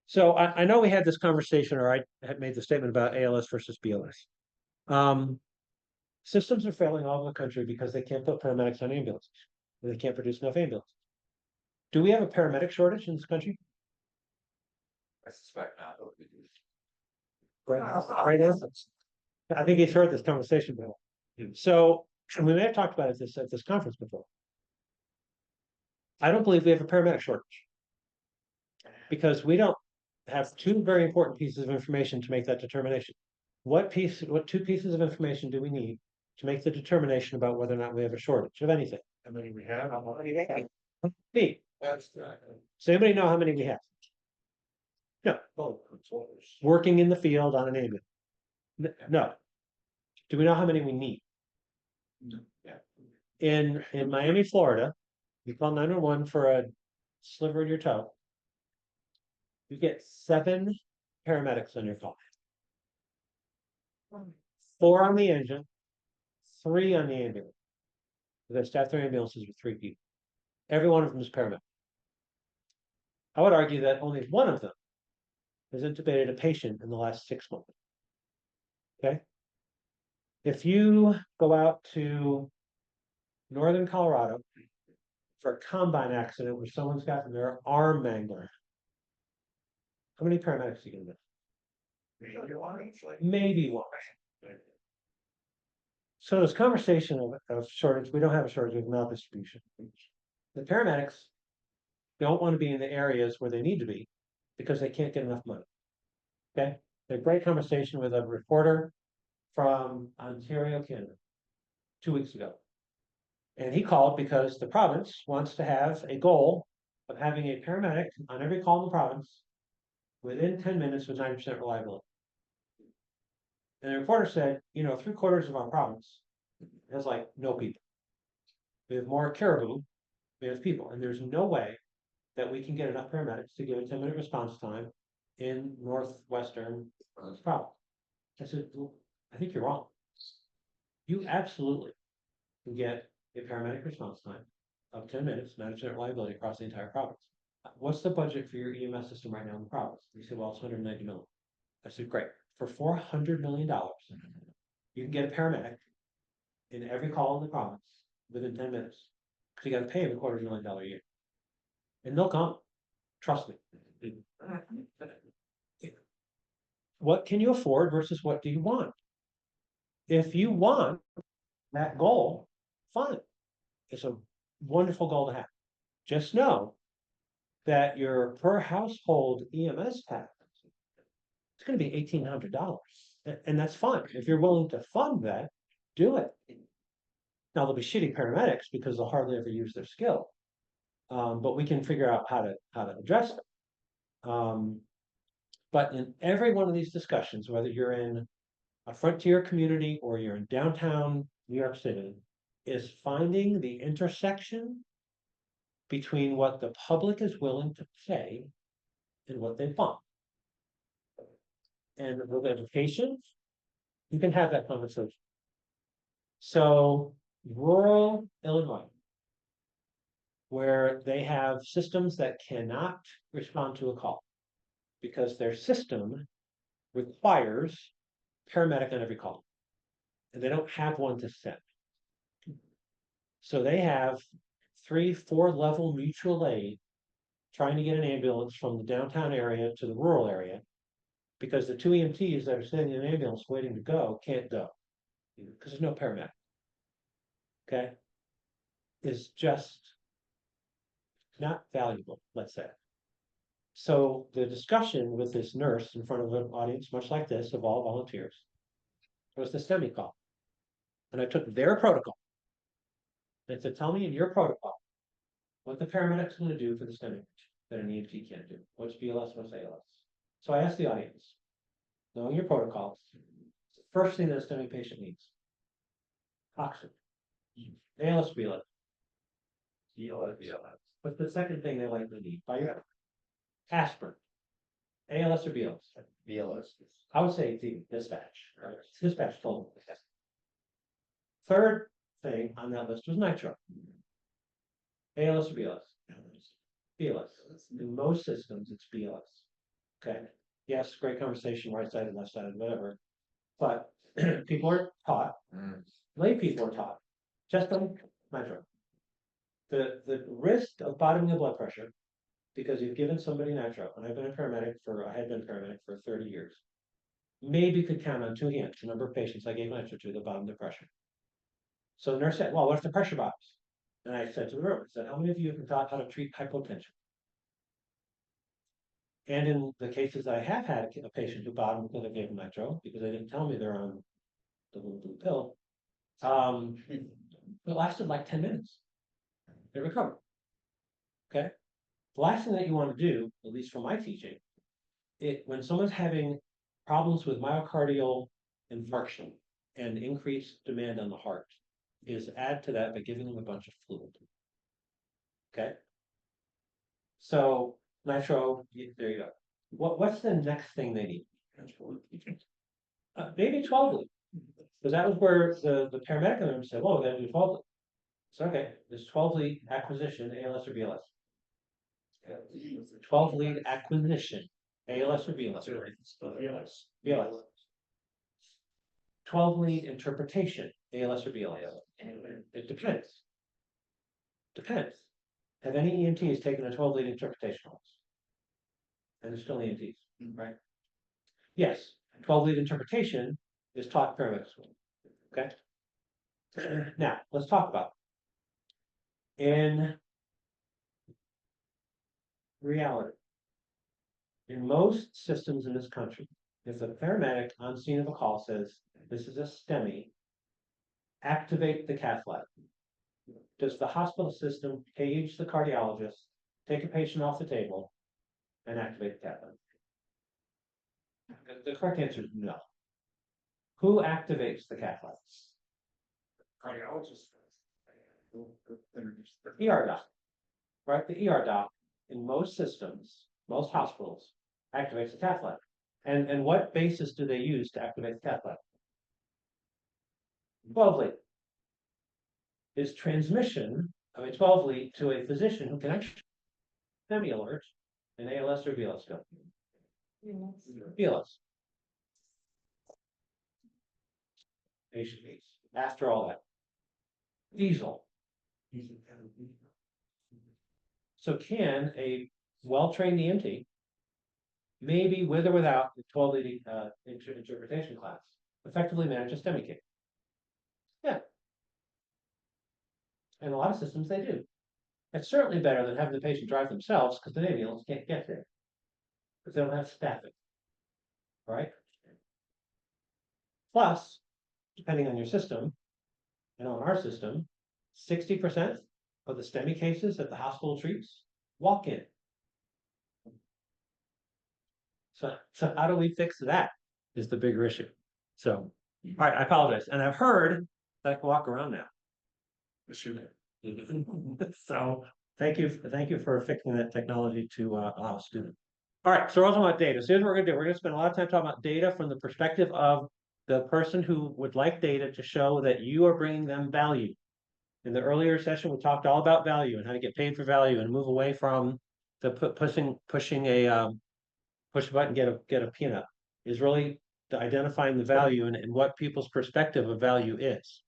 So I know we had this conversation, or I had made the statement about ALS versus BLS. Um, Systems are failing all over the country because they can't put paramedics on ambulances. They can't produce enough ambulances. Do we have a paramedic shortage in this country? I suspect not. Right now? I think he's heard this conversation before. So, and we may have talked about it at this conference before. I don't believe we have a paramedic shortage. Because we don't have two very important pieces of information to make that determination. What two pieces of information do we need to make the determination about whether or not we have a shortage of anything? How many we have? B. That's. Does anybody know how many we have? No. Working in the field on an ambulance? No. Do we know how many we need? Yeah. In Miami, Florida, you call 911 for a sliver in your toe. You get 7 paramedics on your call. 4 on the engine, 3 on the ambulance. We're gonna staff their ambulances with 3 people. Every one of them is paramedic. I would argue that only one of them has intubated a patient in the last 6 months. Okay. If you go out to northern Colorado for a combine accident where someone's gotten their arm mangled, how many paramedics are you gonna get? Maybe one. So this conversation of shortage, we don't have a shortage of maldistribution. The paramedics don't want to be in the areas where they need to be because they can't get enough money. Okay, a great conversation with a reporter from Ontario, Canada, 2 weeks ago. And he called because the province wants to have a goal of having a paramedic on every call in the province within 10 minutes with 90% reliability. And the reporter said, 3/4 of our province has like no people. We have more caribou, we have people, and there's no way that we can get enough paramedics to give a 10-minute response time in northwestern province. I said, well, I think you're wrong. You absolutely can get a paramedic response time of 10 minutes, 90% reliability across the entire province. What's the budget for your EMS system right now in the province? He said, well, it's 190 million. I said, great. For $400 million, you can get a paramedic in every call in the province within 10 minutes. Because you got to pay him $250,000 a year. And they'll come. Trust me. What can you afford versus what do you want? If you want that goal, fine. It's a wonderful goal to have. Just know that your per household EMS pack, it's going to be $1,800. And that's fine. If you're willing to fund that, do it. Now there'll be shitty paramedics because they'll hardly ever use their skill. But we can figure out how to address it. But in every one of these discussions, whether you're in a frontier community or you're in downtown New York City, is finding the intersection between what the public is willing to pay and what they want. And with education, you can have that conversation. So rural Illinois, where they have systems that cannot respond to a call because their system requires paramedic on every call, and they don't have one to send. So they have 3-4 level mutual aid trying to get an ambulance from the downtown area to the rural area because the 2 EMTs that are sitting in an ambulance waiting to go can't go because there's no paramedic. Okay, is just not valuable, let's say. So the discussion with this nurse in front of an audience, much like this, of all volunteers, was the STEMI call. And I took their protocol. And said, tell me in your protocol what the paramedic's going to do for the STEMI that an EMT can't do. What's BLS, what's ALS? So I asked the audience, knowing your protocols, the first thing that a STEMI patient needs, oxygen. ALS, BLS. BLS. What's the second thing they likely need? By your aspirin. ALS or BLS? BLS. I would say the dispatch. Right? Dispatch told me. Third thing on that list was nitro. ALS or BLS? BLS. In most systems, it's BLS. Okay, yes, great conversation, right sided, left sided, whatever. But people are taught, lay people are taught, just like nitro. The risk of bottoming the blood pressure, because you've given somebody nitro, and I had been a paramedic for 30 years. Maybe could count on two hands the number of patients I gave nitro to that bottomed their pressure. So the nurse said, well, what if the pressure bottoms? And I said to the room, I said, how many of you have been taught how to treat hypotension? And in the cases I have had a patient who bottomed because I gave them nitro, because they didn't tell me they're on the blue pill, it lasted like 10 minutes. They recovered. Okay. The last thing that you want to do, at least from my teaching, when someone's having problems with myocardial infarction and increased demand on the heart, is add to that by giving them a bunch of fluid. Okay. So nitro, there you go. What's the next thing they need? Maybe 12 lead. Because that was where the paramedic in them said, well, we're going to do 12 lead. So okay, this 12 lead acquisition, ALS or BLS. 12 lead acquisition, ALS or BLS. BLS. 12 lead interpretation, ALS or BLS. It depends. Depends. Have any EMTs taken a 12 lead interpretation course? And they're still EMTs, right? Yes, 12 lead interpretation is taught paramedic school. Okay. Now let's talk about in reality. In most systems in this country, if the paramedic on scene of a call says, this is a STEMI, activate the cath lab. Does the hospital system page the cardiologist, take a patient off the table, and activate the cath lab? The correct answer is no. Who activates the cath lab? Cardiologist. ER doc. Right, the ER doc in most systems, most hospitals, activates the cath lab. And what basis do they use to activate the cath lab? 12 lead. Is transmission of a 12 lead to a physician who can actually STEMI alert an ALS or BLS go. BLS. Patient needs. After all that. Diesel. So can a well-trained EMT, maybe with or without the 12 lead interpretation class, effectively manage a STEMI case? Yeah. And a lot of systems they do. It's certainly better than having the patient drive themselves because the ambulance can't get there. Because they don't have staffing. Right? Plus, depending on your system, and on our system, 60% of the STEMI cases that the hospital treats walk in. So how do we fix that is the bigger issue. So, all right, I apologize. And I've heard that I can walk around now. So thank you for fixing that technology to allow students. All right, so we're also about data. So here's what we're gonna do. We're gonna spend a lot of time talking about data from the perspective of the person who would like data to show that you are bringing them value. In the earlier session, we talked all about value and how to get paid for value and move away from the pushing a push a button, get a peanut, is really identifying the value and what people's perspective of value is.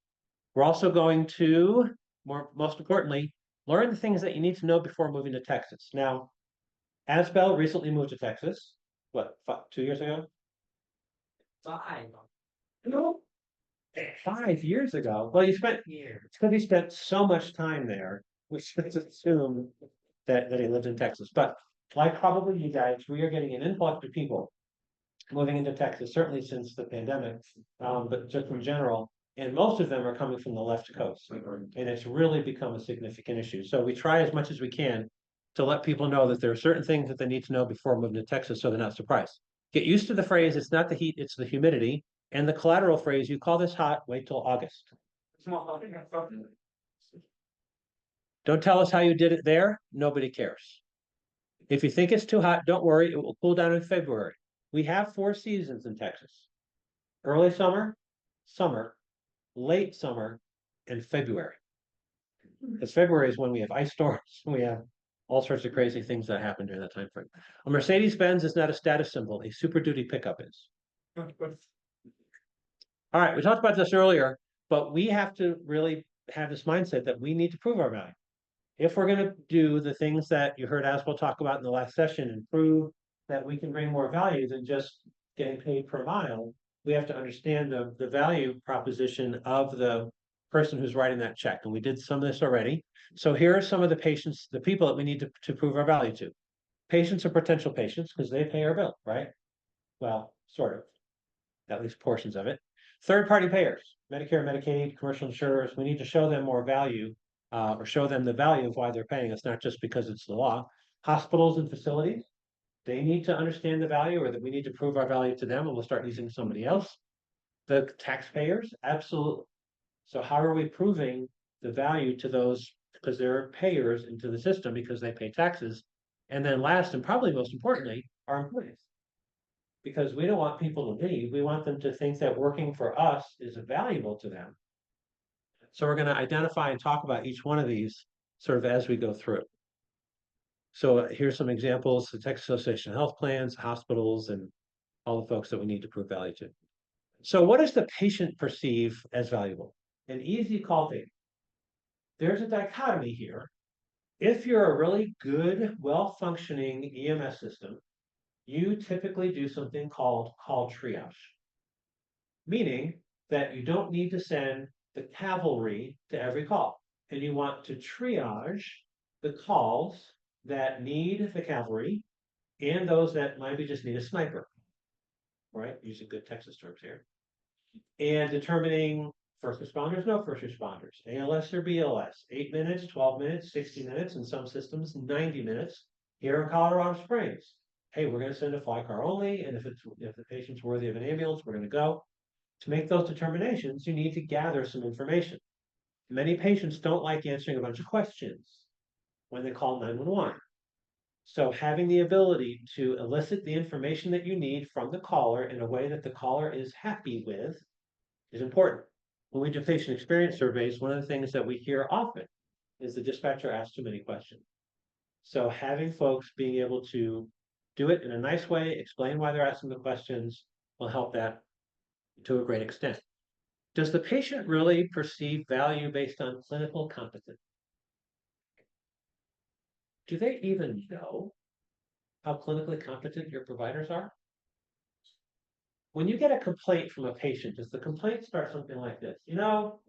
We're also going to, most importantly, learn the things that you need to know before moving to Texas. Now, Asbel recently moved to Texas. What, 2 years ago? 5. No. 5 years ago. Well, it's because he spent so much time there, which let's assume that he lived in Texas. But like probably you guys, we are getting an influx of people moving into Texas, certainly since the pandemic, but just in general. And most of them are coming from the left coast. And it's really become a significant issue. So we try as much as we can to let people know that there are certain things that they need to know before moving to Texas so they're not surprised. Get used to the phrase, it's not the heat, it's the humidity. And the collateral phrase, you call this hot, wait till August. Don't tell us how you did it there, nobody cares. If you think it's too hot, don't worry, it will cool down in February. We have 4 seasons in Texas. Early summer, summer, late summer, and February. Because February is when we have ice storms, we have all sorts of crazy things that happened during that time frame. A Mercedes-Benz is not a status symbol, a Super Duty pickup is. All right, we talked about this earlier, but we have to really have this mindset that we need to prove our value. If we're going to do the things that you heard Aswell talk about in the last session and prove that we can bring more value than just getting paid per mile, we have to understand the value proposition of the person who's writing that check. And we did some of this already. So here are some of the patients, the people that we need to prove our value to. Patients or potential patients, because they pay our bill, right? Well, sort of, at least portions of it. Third-party payers, Medicare, Medicaid, commercial insurers, we need to show them more value or show them the value of why they're paying us, not just because it's the law. Hospitals and facilities, they need to understand the value or that we need to prove our value to them and we'll start using somebody else. The taxpayers, absolutely. So how are we proving the value to those because they're payers into the system because they pay taxes? And then last and probably most importantly, our employees. Because we don't want people to leave. We want them to think that working for us is valuable to them. So we're going to identify and talk about each one of these sort of as we go through. So here's some examples, the Texas Association of Health Plans, hospitals, and all the folks that we need to prove value to. So what does the patient perceive as valuable? An easy call thing. There's a dichotomy here. If you're a really good, well-functioning EMS system, you typically do something called call triage, meaning that you don't need to send the cavalry to every call, and you want to triage the calls that need the cavalry and those that maybe just need a sniper, right? Using good Texas terms here. And determining first responders, no first responders, ALS or BLS, 8 minutes, 12 minutes, 60 minutes, in some systems, 90 minutes. Here in Colorado Springs, hey, we're going to send a fly car only, and if the patient's worthy of an ambulance, we're going to go. To make those determinations, you need to gather some information. Many patients don't like answering a bunch of questions when they call 911. So having the ability to elicit the information that you need from the caller in a way that the caller is happy with is important. When we do patient experience surveys, one of the things that we hear often is the dispatcher asks too many questions. So having folks being able to do it in a nice way, explain why they're asking the questions will help that to a great extent. Does the patient really perceive value based on clinical competence? Do they even know how clinically competent your providers are? When you get a complaint from a patient, does the complaint start something like this? You know,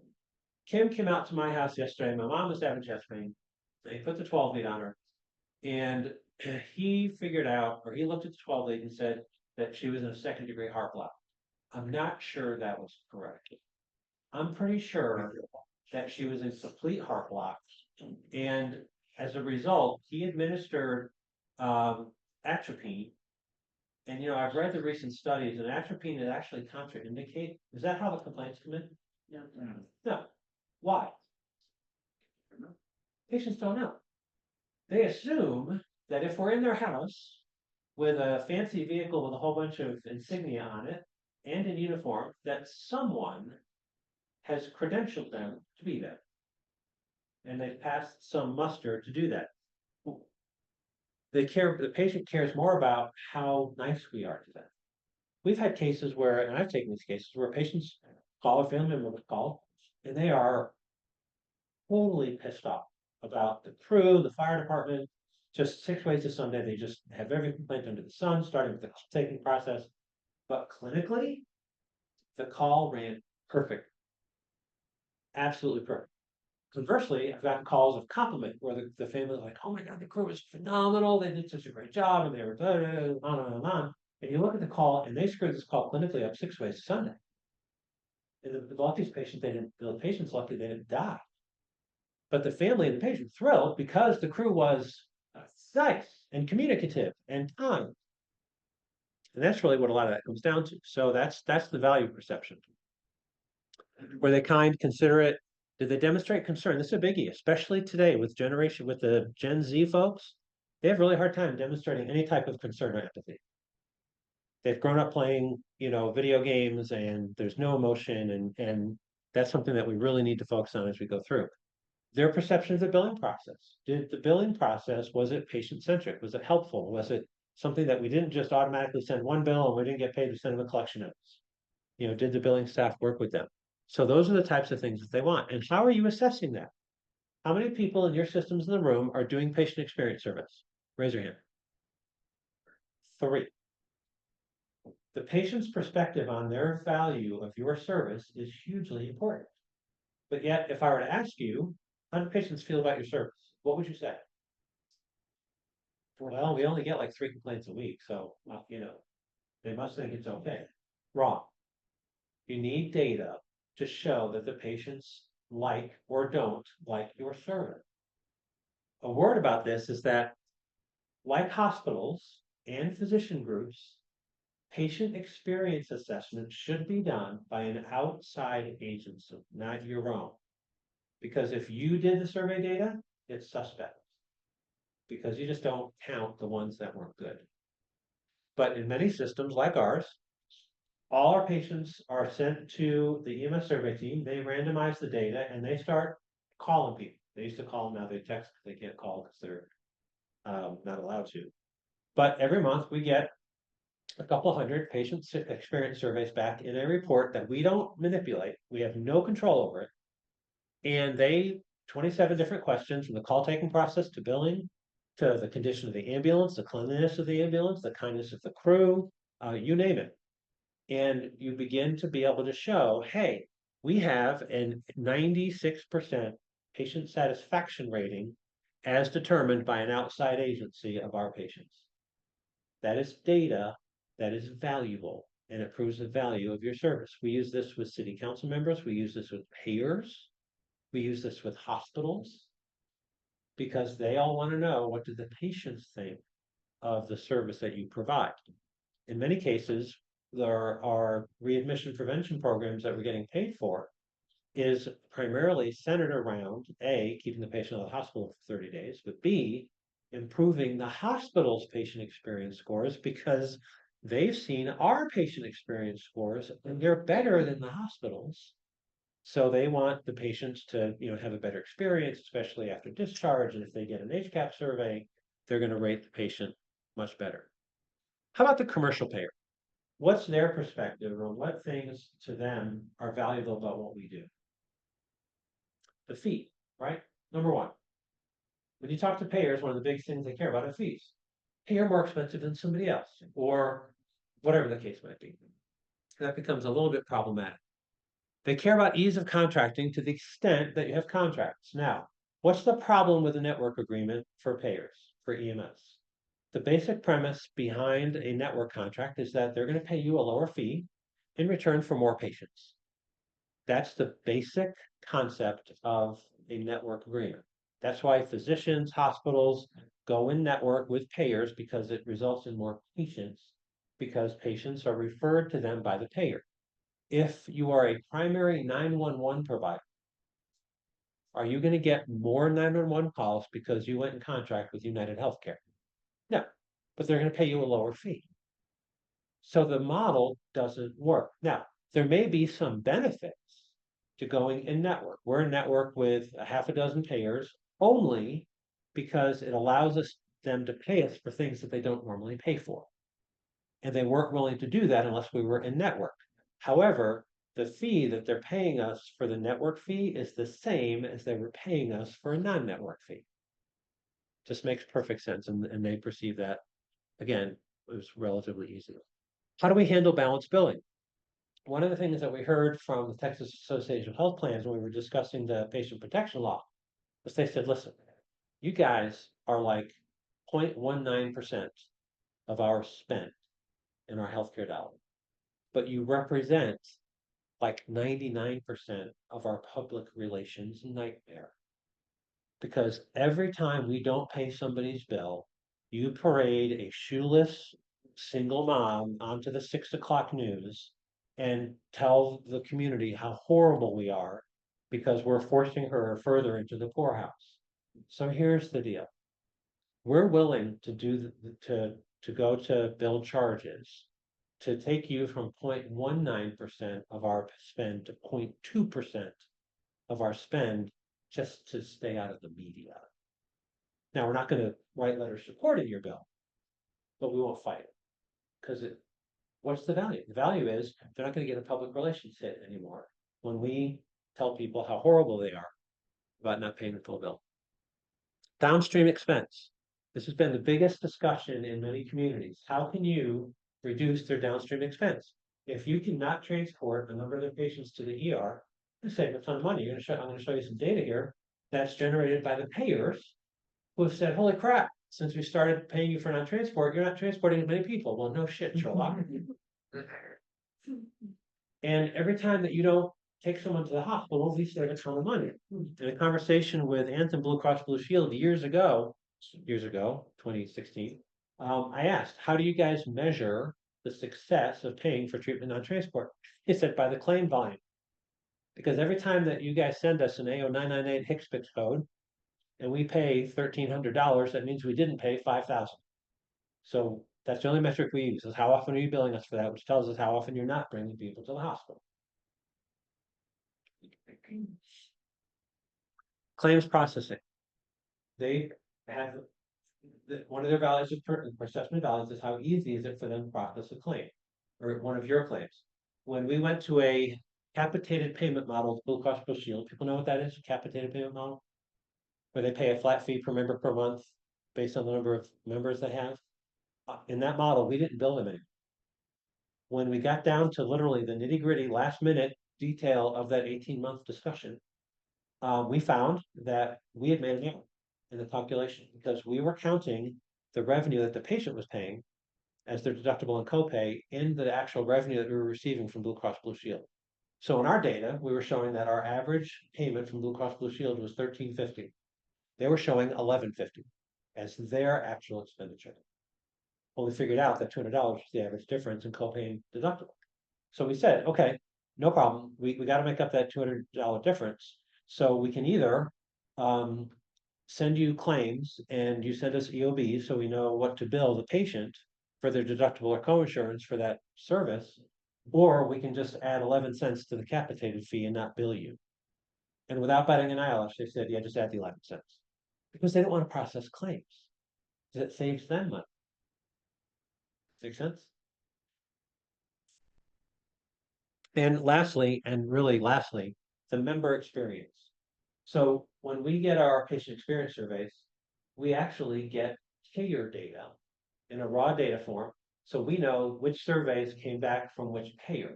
Kim came out to my house yesterday. My mom was having chest pain. They put the 12 lead on her. And he figured out, or he looked at the 12 lead and said that she was in a second-degree heart block. I'm not sure that was correct. I'm pretty sure that she was in complete heart block. And as a result, he administered atropine. And I've read the recent studies, and atropine is actually contraindicated. Is that how the complaints come in? Yeah. No. Why? Patients don't know. They assume that if we're in their house with a fancy vehicle with a whole bunch of insignia on it and in uniform, that someone has credentialed them to be there. And they've passed some muster to do that. The patient cares more about how nice we are to them. We've had cases where, and I've taken these cases where patients call a family member call, and they are totally pissed off about the crew, the fire department. Just 6 ways to Sunday, they just have every complaint under the sun, starting with the taking process. But clinically, the call ran perfect. Absolutely perfect. Conversely, I've gotten calls of compliment where the family is like, oh my God, the crew was phenomenal. They did such a great job and they were blah, blah, blah, on and on and on. And you look at the call and they screwed this call clinically up 6 ways to Sunday. And the luckiest patient, the patient's lucky they didn't die. But the family and the patient thrilled because the crew was nice and communicative and kind. And that's really what a lot of that comes down to. So that's the value perception. Were they kind, considerate? Did they demonstrate concern? This is a biggie, especially today with the Gen Z folks. They have a really hard time demonstrating any type of concern or empathy. They've grown up playing, video games and there's no emotion and that's something that we really need to focus on as we go through. their perception of the billing process. Did the billing process, was it patient-centric? Was it helpful? Was it something that we didn't just automatically send one bill and we didn't get paid to send them a collection notice? Did the billing staff work with them? So those are the types of things that they want. And how are you assessing that? How many people in your systems in the room are doing patient experience service? Raise your hand. 3. The patient's perspective on their value of your service is hugely important. But yet, if I were to ask you, how do patients feel about your service? What would you say? Well, we only get like 3 complaints a week, so, they must think it's okay. Wrong. You need data to show that the patients like or don't like your service. A word about this is that, like hospitals and physician groups, patient experience assessment should be done by an outside agency, not your own. Because if you did the survey data, it's suspect. Because you just don't count the ones that weren't good. But in many systems like ours, all our patients are sent to the EMS survey team. They randomize the data and they start calling people. They used to call them, now they text, they can't call because they're not allowed to. But every month we get a couple hundred patient experience surveys back in a report that we don't manipulate. We have no control over it. And 27 different questions, from the call taking process to billing, to the condition of the ambulance, the cleanliness of the ambulance, the kindness of the crew, you name it. And you begin to be able to show, hey, we have a 96% patient satisfaction rating as determined by an outside agency of our patients. That is data that is valuable, and it proves the value of your service. We use this with city council members. We use this with payers. We use this with hospitals, because they all want to know, what do the patients think of the service that you provide? In many cases, there are readmission prevention programs that we're getting paid for is primarily centered around A, keeping the patient out of the hospital for 30 days, but B, improving the hospital's patient experience scores, because they've seen our patient experience scores and they're better than the hospitals. So they want the patients to, have a better experience, especially after discharge. And if they get an HCAP survey, they're going to rate the patient much better. How about the commercial payer? What's their perspective on what things to them are valuable about what we do? The fee, right? Number one. When you talk to payers, one of the big things they care about are fees. Hey, you're more expensive than somebody else, or whatever the case might be. That becomes a little bit problematic. They care about ease of contracting to the extent that you have contracts. Now, what's the problem with a network agreement for payers, for EMS? The basic premise behind a network contract is that they're going to pay you a lower fee in return for more patients. That's the basic concept of a network agreement. That's why physicians, hospitals go in network with payers, because it results in more patients, because patients are referred to them by the payer. If you are a primary 911 provider, are you going to get more 911 calls because you went in contract with United Healthcare? No, but they're going to pay you a lower fee. So the model doesn't work. Now, there may be some benefits to going in network. We're in network with a half a dozen payers only because it allows them to pay us for things that they don't normally pay for. And they weren't willing to do that unless we were in network. However, the fee that they're paying us for the network fee is the same as they were paying us for a non-network fee. Just makes perfect sense, and they perceive that. Again, it was relatively easy. How do we handle balanced billing? One of the things that we heard from the Texas Association of Health Plans when we were discussing the patient protection law was they said, listen, you guys are like 0.19% of our spend in our healthcare dollar, but you represent like 99% of our public relations nightmare. Because every time we don't pay somebody's bill, you parade a shoeless single mom onto the 6 o'clock news and tell the community how horrible we are because we're forcing her further into the poorhouse. So here's the deal. We're willing to do to go to bill charges to take you from 0.19% of our spend to 0.2% of our spend just to stay out of the media. Now, we're not gonna write letters supporting your bill, but we won't fight it. Because what's the value? The value is they're not gonna get a public relations hit anymore when we tell people how horrible they are about not paying the full bill. Downstream expense. This has been the biggest discussion in many communities. How can you reduce their downstream expense? If you cannot transport a number of their patients to the ER, you save a ton of money. I'm gonna show you some data here that's generated by the payers who have said, holy crap, since we started paying you for non-transport, you're not transporting as many people. Well, no shit, Sherlock. And every time that you don't take someone to the hospital, we save a ton of money. In a conversation with Anthem Blue Cross Blue Shield years ago, 2016, I asked, how do you guys measure the success of paying for treatment non-transport? He said, by the claim volume. Because every time that you guys send us an AO998 HCPCS code and we pay $1,300, that means we didn't pay $5,000. So that's the only metric we use, is how often are you billing us for that, which tells us how often you're not bringing people to the hospital. Claims processing. They have one of their values of assessment values is how easy is it for them to process a claim, or one of your claims. When we went to a capitated payment model, Blue Cross Blue Shield, people know what that is? Capitated payment model, where they pay a flat fee per member per month based on the number of members they have. In that model, we didn't bill them any. When we got down to literally the nitty gritty last minute detail of that 18-month discussion, we found that we had made an error in the calculation because we were counting the revenue that the patient was paying as their deductible and copay in the actual revenue that we were receiving from Blue Cross Blue Shield. So in our data, we were showing that our average payment from Blue Cross Blue Shield was $1,350. They were showing $1,150 as their actual expenditure. Well, we figured out that $200 was the average difference in copay and deductible. So we said, okay, no problem. We got to make up that $200 difference. So we can either send you claims and you send us EOBs so we know what to bill the patient for their deductible or coinsurance for that service, or we can just add 11 cents to the capitated fee and not bill you. And without batting an eyelash, they said, yeah, just add the 11 cents. Because they don't want to process claims. Because it saves them money. Make sense? And lastly, and really lastly, the member experience. So when we get our patient experience surveys, we actually get payer data in a raw data form. So we know which surveys came back from which payer.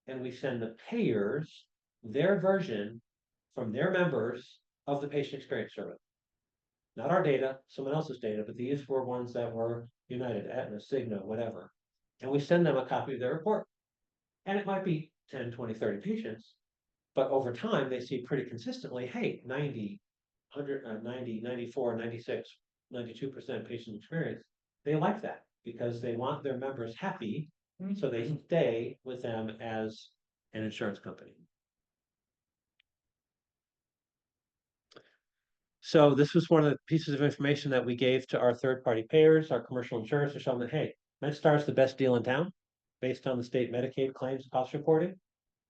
And we send the payers their version from their members of the patient experience survey. Not our data, someone else's data, but these were ones that were United, Aetna, Cigna, whatever. And we send them a copy of their report. And it might be 10, 20, 30 patients, but over time they see pretty consistently, hey, 90, 100, 90, 94, 96, 92% patient experience. They like that because they want their members happy, so they stay with them as an insurance company. So this was one of the pieces of information that we gave to our third-party payers, our commercial insurers, to show them that, hey, MedStar is the best deal in town based on the state Medicaid claims cost reporting.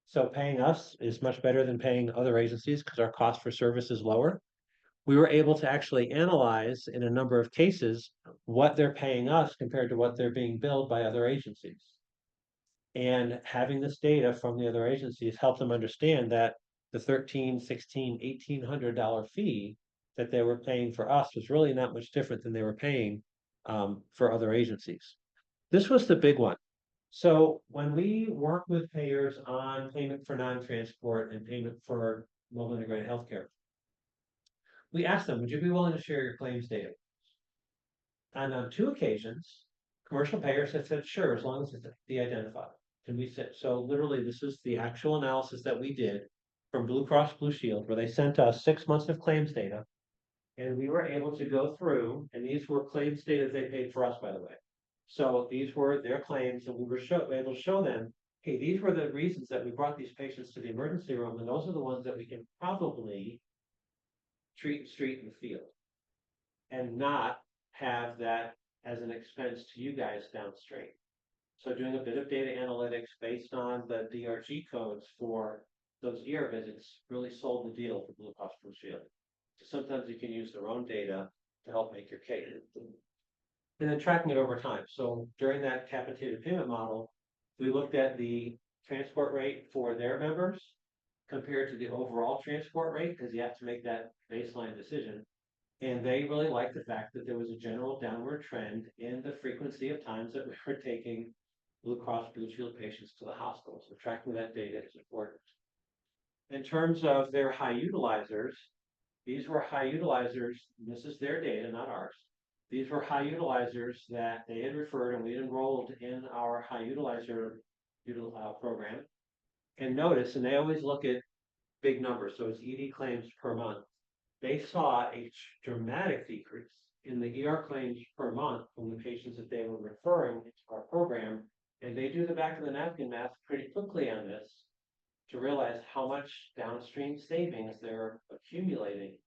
So paying us is much better than paying other agencies because our cost for service is lower. We were able to actually analyze in a number of cases what they're paying us compared to what they're being billed by other agencies. And having this data from the other agencies helped them understand that the $1,300, $1,600, $1,800 fee that they were paying for us was really not much different than they were paying for other agencies. This was the big one. So when we work with payers on payment for non-transport and payment for mobile integrated healthcare, we asked them, would you be willing to share your claims data? And on 2 occasions, commercial payers have said, sure, as long as it's de-identified. And we said, so literally this is the actual analysis that we did from Blue Cross Blue Shield, where they sent us 6 months of claims data. And we were able to go through, and these were claims data they paid for us, by the way. So these were their claims, and we were able to show them, hey, these were the reasons that we brought these patients to the emergency room, and those are the ones that we can probably treat street in the field and not have that as an expense to you guys downstream. So doing a bit of data analytics based on the DRG codes for those ER visits really sold the deal for Blue Cross Blue Shield. So sometimes you can use their own data to help make your case. And then tracking it over time. So during that capitated payment model, we looked at the transport rate for their members compared to the overall transport rate, because you have to make that baseline decision. And they really liked the fact that there was a general downward trend in the frequency of times that we were taking Blue Cross Blue Shield patients to the hospital. So tracking that data is important. In terms of their high utilizers, these were high utilizers. This is their data, not ours. These were high utilizers that they had referred and we enrolled in our high utilizer program. And notice, and they always look at big numbers, so it's ED claims per month. They saw a dramatic decrease in the ER claims per month from the patients that they were referring into our program. And they do the back of the napkin math pretty quickly on this to realize how much downstream savings they're accumulating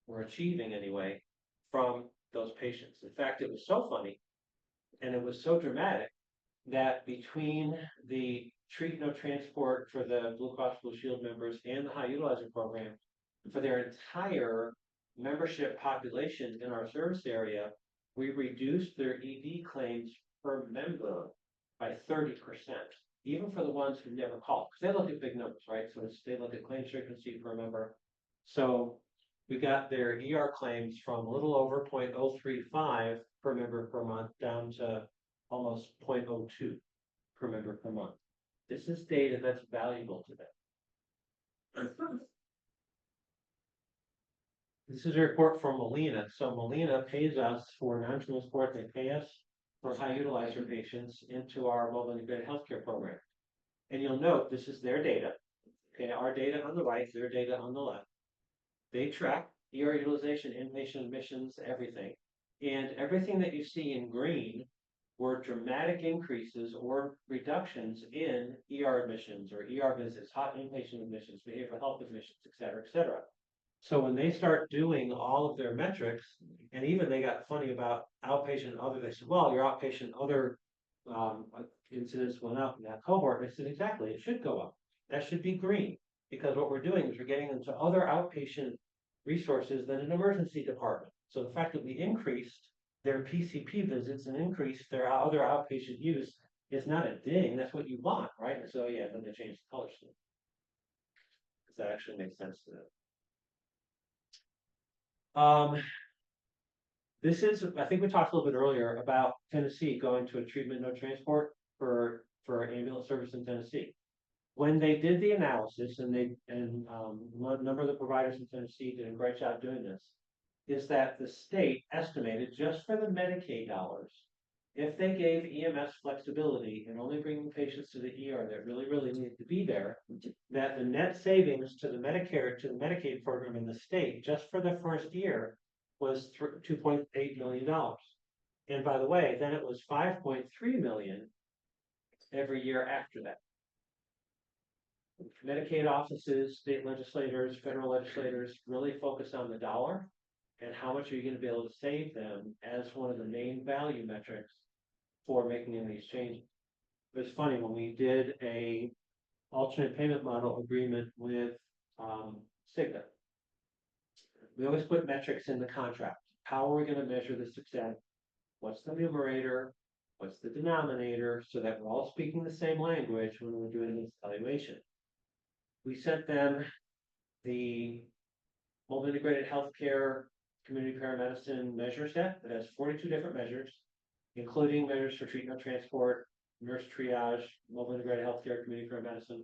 or achieving anyway from those patients. In fact, it was so funny and it was so dramatic that between the treat no transport for the Blue Cross Blue Shield members and the high utilizer program, for their entire membership population in our service area, we reduced their ED claims per member by 30%, even for the ones who never called, because they look at big numbers, right? So they look at claims frequency per member. So we got their ER claims from a little over 0.035 per member per month down to almost 0.02 per member per month. This is data that's valuable to them. This is a report from Molina. So Molina pays us for non-transport. They pay us for high utilizer patients into our mobile integrated healthcare program. And you'll note this is their data. Okay, our data on the right, their data on the left. They track ER utilization, inpatient admissions, everything. And everything that you see in green were dramatic increases or reductions in ER admissions or ER visits, hot inpatient admissions, behavioral health admissions, et cetera, et cetera. So when they start doing all of their metrics, and even they got funny about outpatient other, they said, well, your outpatient other incidents went up in that cohort. And I said, exactly, it should go up. That should be green, because what we're doing is we're getting into other outpatient resources than an emergency department. So the fact that we increased their PCP visits and increased their other outpatient use is not a ding. That's what you want, right? And so yeah, then they changed the color scheme, because that actually makes sense to them. This is, I think we talked a little bit earlier about Tennessee going to a treatment no transport for ambulance service in Tennessee. When they did the analysis, and a number of the providers in Tennessee did a great job doing this, is that the state estimated just for the Medicaid dollars, if they gave EMS flexibility and only bringing patients to the ER that really needed to be there, that the net savings to the Medicaid program in the state just for the first year was $2.8 million. And by the way, then it was 5.3 million every year after that. Medicaid offices, state legislators, federal legislators really focus on the dollar and how much are you going to be able to save them as one of the main value metrics for making any of these changes. It was funny when we did a alternate payment model agreement with Cigna. We always put metrics in the contract. How are we going to measure the success? What's the numerator? What's the denominator? So that we're all speaking the same language when we're doing this evaluation. We sent them the mobile integrated healthcare community paramedicine measure set that has 42 different measures, including measures for treatment, transport, nurse triage, mobile integrated healthcare, community paramedicine.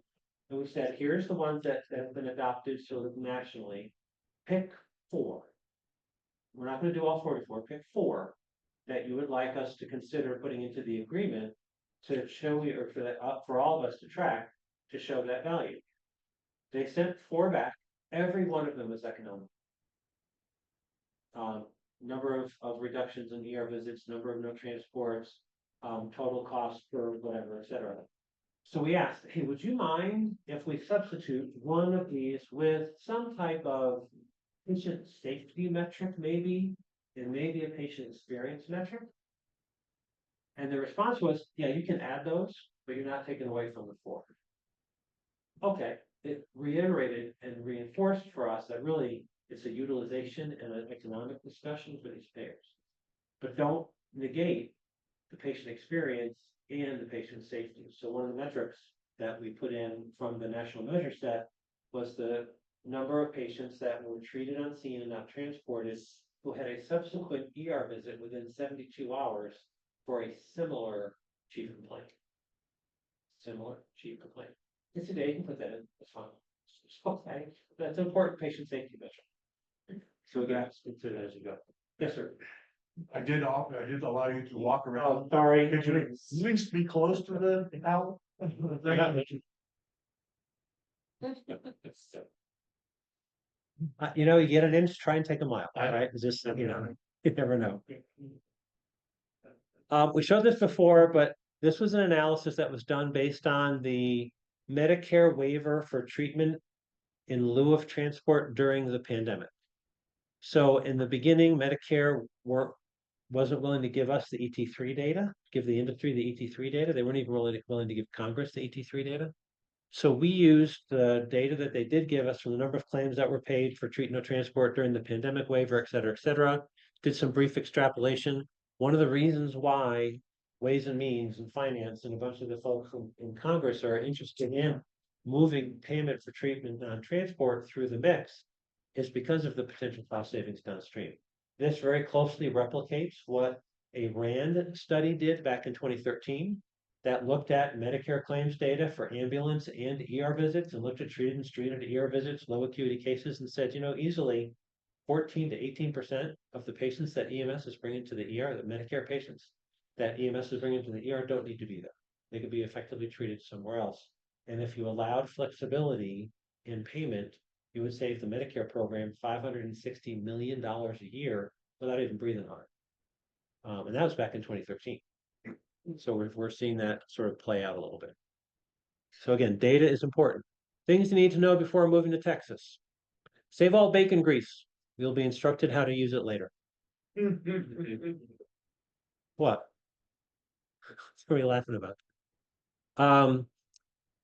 And we said, here's the ones that have been adopted sort of nationally. Pick 4. We're not going to do all 44. Pick 4 that you would like us to consider putting into the agreement to show you, or for all of us to track, to show that value. They sent 4 back. Every one of them was economic. Number of reductions in ER visits, number of no transports, total cost per whatever, et cetera. So we asked, hey, would you mind if we substitute one of these with some type of patient safety metric, maybe, and maybe a patient experience metric? And the response was, yeah, you can add those, but you're not taking away from the 4. Okay, it reiterated and reinforced for us that really it's a utilization and an economic discussion for these payers. But don't negate the patient experience and the patient safety. So one of the metrics that we put in from the national measure set was the number of patients that were treated on scene and not transported who had a subsequent ER visit within 72 hours for a similar chief complaint. Similar chief complaint. It's a day, you can put that in, that's fine. Okay, that's an important patient safety measure. So we got to consider that as you go. Yes, sir. I did allow you to walk Oh, around. sorry. Could you at least be close to the owl? You know, you get an inch, try and take a mile, right? It's just, you know, you never know. We showed this before, but this was an analysis that was done based on the Medicare waiver for treatment in lieu of transport during the pandemic. So in the beginning, Medicare wasn't willing to give us the ET3 data, give the industry the ET3 data. They weren't even willing to give Congress the ET3 data. So we used the data that they did give us from the number of claims that were paid for treat no transport during the pandemic waiver, et cetera, did some brief extrapolation. One of the reasons why Ways and Means and Finance and a bunch of the folks in Congress are interested in moving payment for treatment on transport through the mix is because of the potential cost savings downstream. This very closely replicates what a RAND study did back in 2013 that looked at Medicare claims data for ambulance and ER visits and looked at treated and treated ER visits, low acuity cases, and said, you know, easily 14 to 18% of the patients that EMS is bringing to the ER, the Medicare patients that EMS is bringing to the ER don't need to be there. They could be effectively treated somewhere else. And if you allowed flexibility in payment, you would save the Medicare program $560 million a year without even breathing on it. And that was back in 2013. So we're seeing that sort of play out a little bit. So again, data is important. Things you need to know before moving to Texas. Save all bacon grease. You'll be instructed how to use it later. What? What are you laughing about?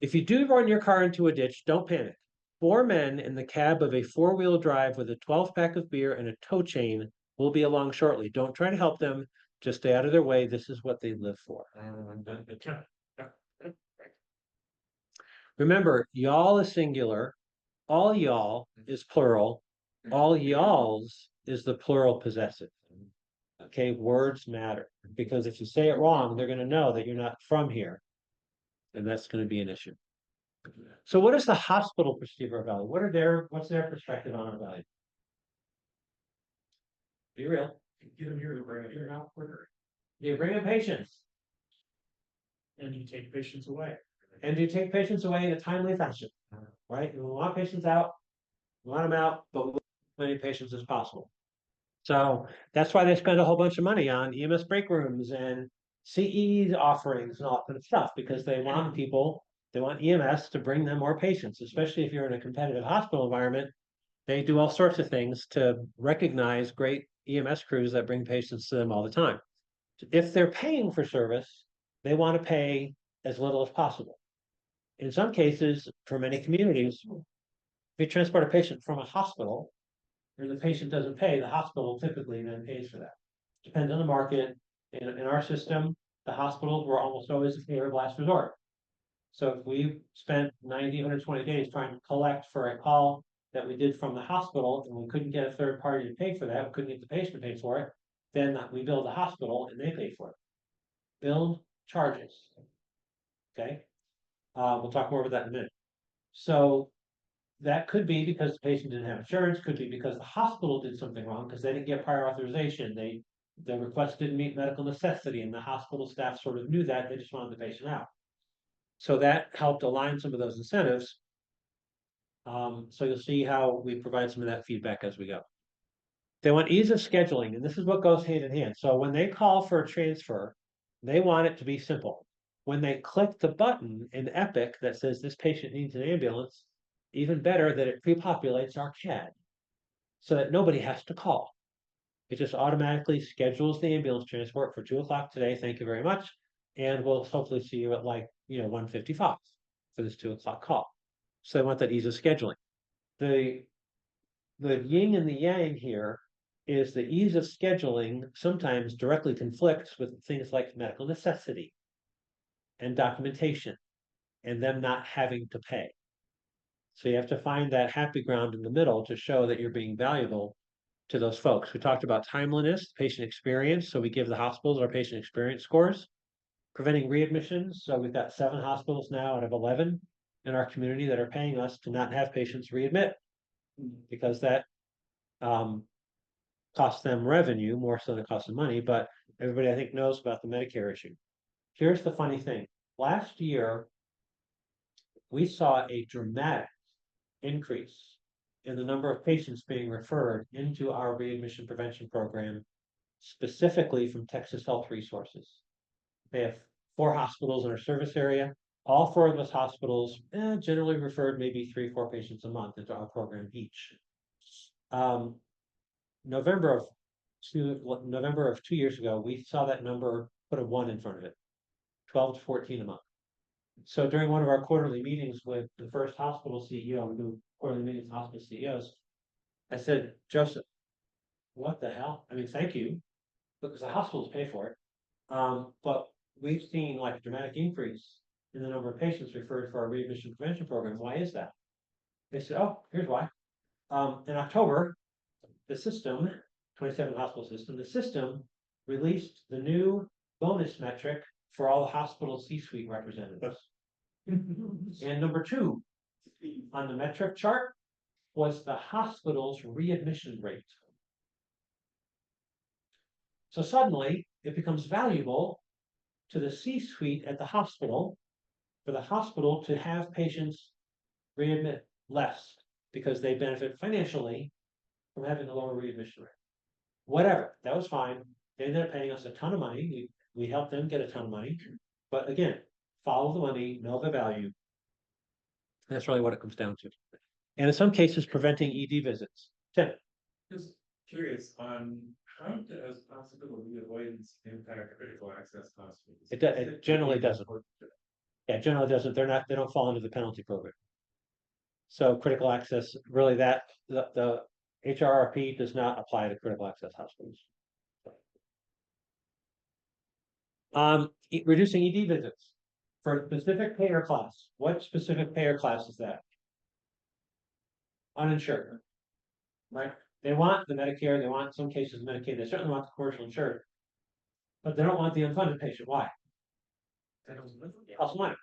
If you do run your car into a ditch, don't panic. 4 men in the cab of a 4-wheel drive with a 12-pack of beer and a tow chain will be along shortly. Don't try to help them. Just stay out of their way. This is what they live for. Remember, y'all is singular. All y'all is plural. All y'alls is the plural possessive. Okay, words matter. Because if you say it wrong, they're going to know that you're not from here. And that's going to be an issue. So what does the hospital perceive our value? What's their perspective on our value? Be real. Get them here to bring it out quicker. You bring in patients. And you take patients away. And you take patients away in a timely fashion, right? We want patients out, we want them out, but we want as many patients as possible. So that's why they spend a whole bunch of money on EMS break rooms and CE offerings and all that kind of stuff, because they want EMS to bring them more patients, especially if you're in a competitive hospital environment. They do all sorts of things to recognize great EMS crews that bring patients to them all the time. If they're paying for service, they want to pay as little as possible. In some cases, for many communities, if you transport a patient from a hospital, or the patient doesn't pay, the hospital typically then pays for that. Depends on the market. In our system, the hospitals were almost always a payer of last resort. So if we spent 90, 120 days trying to collect for a call that we did from the hospital, and we couldn't get a third party to pay for that, we couldn't get the patient to pay for it, then we bill the hospital and they pay for it. Billed charges. Okay. We'll talk more about that in a minute. So that could be because the patient didn't have insurance, could be because the hospital did something wrong because they didn't get prior authorization. The request didn't meet medical necessity, and the hospital staff sort of knew that, they just wanted the patient out. So that helped align some of those incentives. So you'll see how we provide some of that feedback as we go. They want ease of scheduling, and this is what goes hand in hand. So when they call for a transfer, they want it to be simple. When they click the button in Epic that says this patient needs an ambulance, even better that it pre-populates our CAD so that nobody has to call. It just automatically schedules the ambulance transport for 2 o'clock today. Thank you very much. And we'll hopefully see you at 1:55 for this 2 o'clock call. So they want that ease of scheduling. The yin and the yang here is the ease of scheduling sometimes directly conflicts with things like medical necessity and documentation and them not having to pay. So you have to find that happy ground in the middle to show that you're being valuable to those folks. We talked about timeliness, patient experience. So we give the hospitals our patient experience scores. Preventing readmissions. So we've got 7 hospitals now out of 11 in our community that are paying us to not have patients readmit because that costs them revenue more so than it costs them money. But everybody, I think, knows about the Medicare issue. Here's the funny thing. Last year, we saw a dramatic increase in the number of patients being referred into our readmission prevention program, specifically from Texas Health Resources. They have 4 hospitals in our service area. All 4 of those hospitals generally referred maybe 3 or 4 patients a month into our program each. November of 2 years ago, we saw that number put a 1 in front of it, 12 to 14 a month. So during one of our quarterly meetings with the first hospital CEO, we do quarterly meetings with hospital CEOs, I said, Joseph, what the hell? I mean, thank you, because the hospitals pay for it. But we've seen like a dramatic increase in the number of patients referred for our readmission prevention program. Why is that? They said, oh, here's why. In October, the system, 27 hospital system, the system released the new bonus metric for all the hospital C-suite representatives. And number 2 on the metric chart was the hospital's readmission rate. So suddenly it becomes valuable to the C-suite at the hospital for the hospital to have patients readmit less because they benefit financially from having a lower readmission rate. Whatever, that was fine. They ended up paying us a ton of money. We helped them get a ton of money. But again, follow the money, know the value. That's really what it comes down to. And in some cases, preventing ED visits. Tim. Just curious on how does possibility avoidance impact critical access hospitals? It generally doesn't. Yeah, generally doesn't. They don't fall into the penalty program. So critical access, really the HRRP does not apply to critical access hospitals. Reducing ED visits for a specific payer class. What specific payer class is that? Uninsured. Right? They want the Medicare, they want in some cases Medicaid, they certainly want the commercial insured. But they don't want the unfunded patient. Why? They cost money.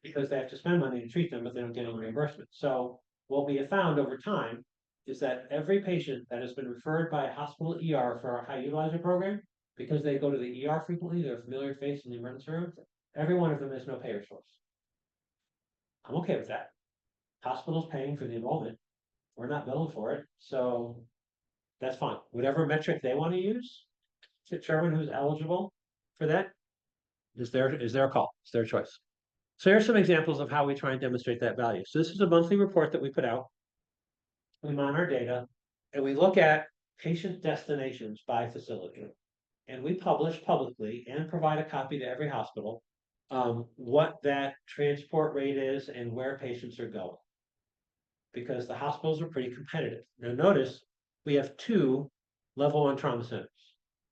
Because they have to spend money to treat them, but they don't get any reimbursement. So what we have found over time is that every patient that has been referred by a hospital ER for our high utilizer program, because they go to the ER frequently, they're a familiar face in the emergency room, every one of them has no payer source. I'm okay with that. Hospital's paying for the enrollment. We're not billing for it, so that's fine. Whatever metric they want to use to determine who's eligible for that is their call. It's their choice. So here's some examples of how we try and demonstrate that value. So this is a monthly report that we put out. We monitor data and we look at patient destinations by facility. And we publish publicly and provide a copy to every hospital what that transport rate is and where patients are going. Because the hospitals are pretty competitive. Now notice we have 2 level 1 trauma centers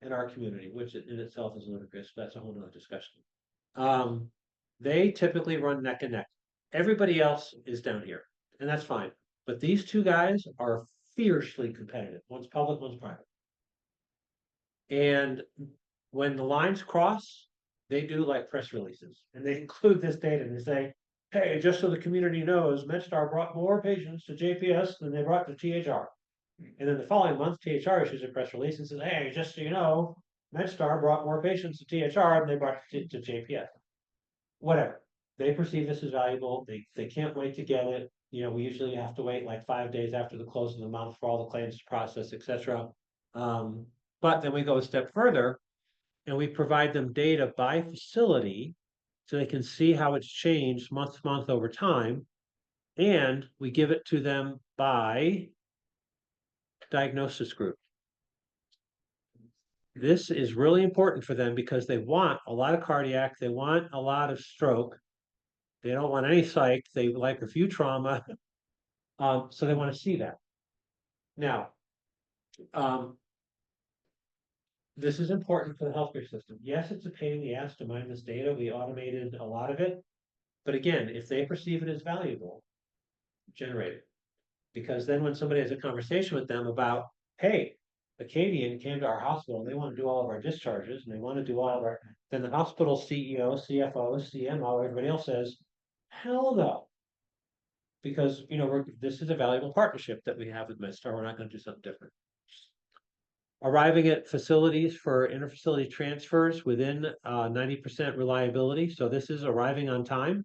in our community, which in itself is ludicrous, but that's a whole nother discussion. They typically run neck and neck. Everybody else is down here, and that's fine. But these 2 guys are fiercely competitive. One's public, one's private. And when the lines cross, they do like press releases, and they include this data and they say, hey, just so the community knows, MedStar brought more patients to JPS than they brought to THR. And then the following month, THR issues a press release and says, hey, just so you know, MedStar brought more patients to THR than they brought to JPS. Whatever. They perceive this as valuable. They can't wait to get it. You know, we usually have to wait like 5 days after the close of the month for all the claims to process, etc. But then we go a step further and we provide them data by facility so they can see how it's changed month to month over time. And we give it to them by diagnosis group. This is really important for them because they want a lot of cardiac, they want a lot of stroke, They don't want any psych, they like a few trauma. So they want to see that. Now, this is important for the healthcare system. Yes, it's a pain in the ass to mine this data. We automated a lot of it. But again, if they perceive it as valuable, generate it. Because then when somebody has a conversation with them about, hey, Acadian came to our hospital and they want to do all of our discharges and they want to do all of our, then the hospital CEO, CFO, CMO, everybody else says, hell no. Because, this is a valuable partnership that we have with MedStar. We're not going to do something different. Arriving at facilities for interfacility transfers within 90% reliability. So this is arriving on time.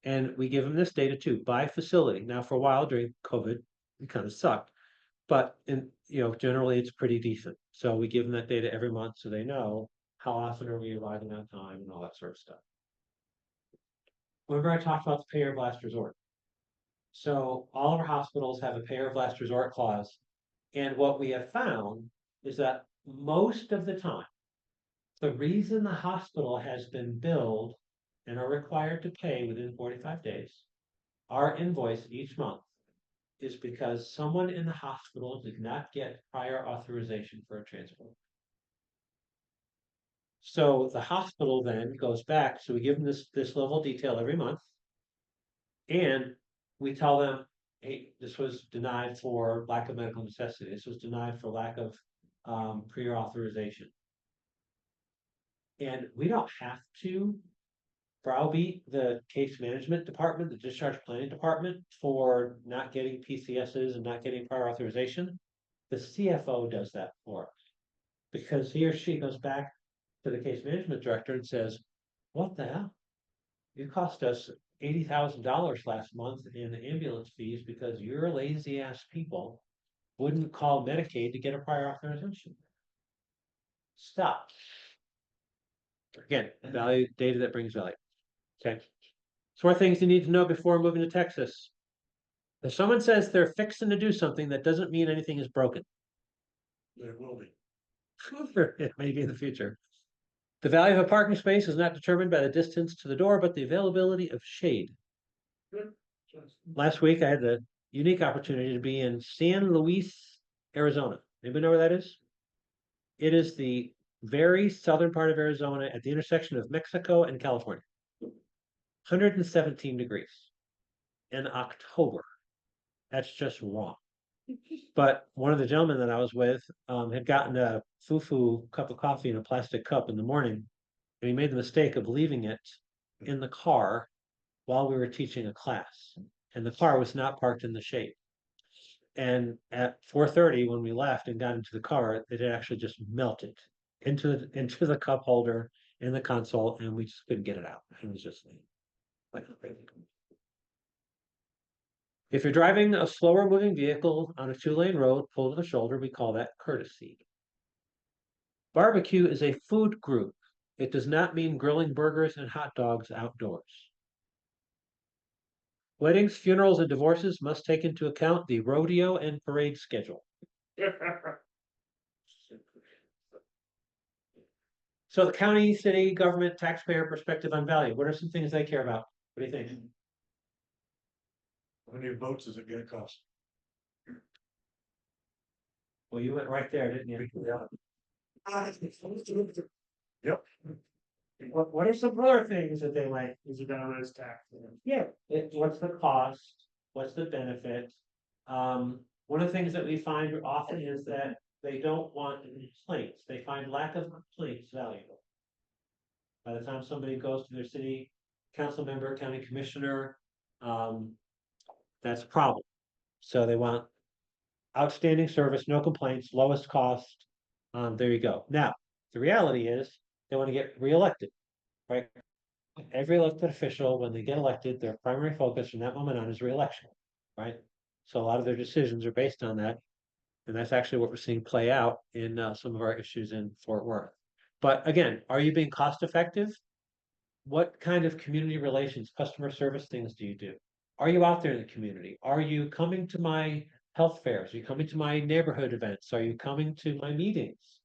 And we give them this data too, by facility. Now, for a while during COVID, it kind of sucked. But generally it's pretty decent. So we give them that data every month so they know how often are we arriving on time and all that sort of stuff. Remember I talked about the payer of last resort. So all of our hospitals have a payer of last resort clause. And what we have found is that most of the time, the reason the hospital has been billed and are required to pay within 45 days, our invoice each month is because someone in the hospital did not get prior authorization for a transport. So the hospital then goes back, so we give them this level of detail every month. And we tell them, hey, this was denied for lack of medical necessity. This was denied for lack of prior authorization. And we don't have to browbeat the case management department, the discharge planning department for not getting PCSs and not getting prior authorization. The CFO does that for us because he or she goes back to the case management director and says, what the hell? You cost us $80,000 last month in ambulance fees because your lazy ass people wouldn't call Medicaid to get a prior authorization. Stop. Again, value data that brings value. Okay. So more things you need to know before moving to Texas. If someone says they're fixing to do something, that doesn't mean anything is broken. There will be. It may be in the future. The value of a parking space is not determined by the distance to the door, but the availability of shade. Good. Last week, I had the unique opportunity to be in San Luis, Arizona. Anybody know where that is? It is the very southern part of Arizona at the intersection of Mexico and California. 117 degrees in October. That's just wrong. But one of the gentlemen that I was with had gotten a foo-foo cup of coffee in a plastic cup in the morning, and he made the mistake of leaving it in the car while we were teaching a class, and the car was not parked in the shade. And at 4:30, when we left and got into the car, it had actually just melted into the cup holder in the console, and we just couldn't get it out. It was just like crazy. If you're driving a slower moving vehicle on a 2-lane road, pull to the shoulder, we call that courtesy. Barbecue is a food group. It does not mean grilling burgers and hot dogs outdoors. Weddings, funerals, and divorces must take into account the rodeo and parade schedule. So the county, city, government, taxpayer perspective on value. What are some things they care about? What do you think? How many votes is it gonna cost? Well, you went right there, didn't you? Yep. What are some other things that they like? Is it gonna raise tax? Yeah, what's the cost? What's the benefit? One of the things that we find often is that they don't want complaints. They find lack of complaints valuable. By the time somebody goes to their city council member, county commissioner, that's a problem. So they want outstanding service, no complaints, lowest cost. There you go. Now, the reality is they want to get reelected, right? Every elected official, when they get elected, their primary focus from that moment on is reelection, right? So a lot of their decisions are based on that. And that's actually what we're seeing play out in some of our issues in Fort Worth. But again, are you being cost effective? What kind of community relations, customer service things do you do? Are you out there in the community? Are you coming to my health fairs? Are you coming to my neighborhood events? Are you coming to my meetings?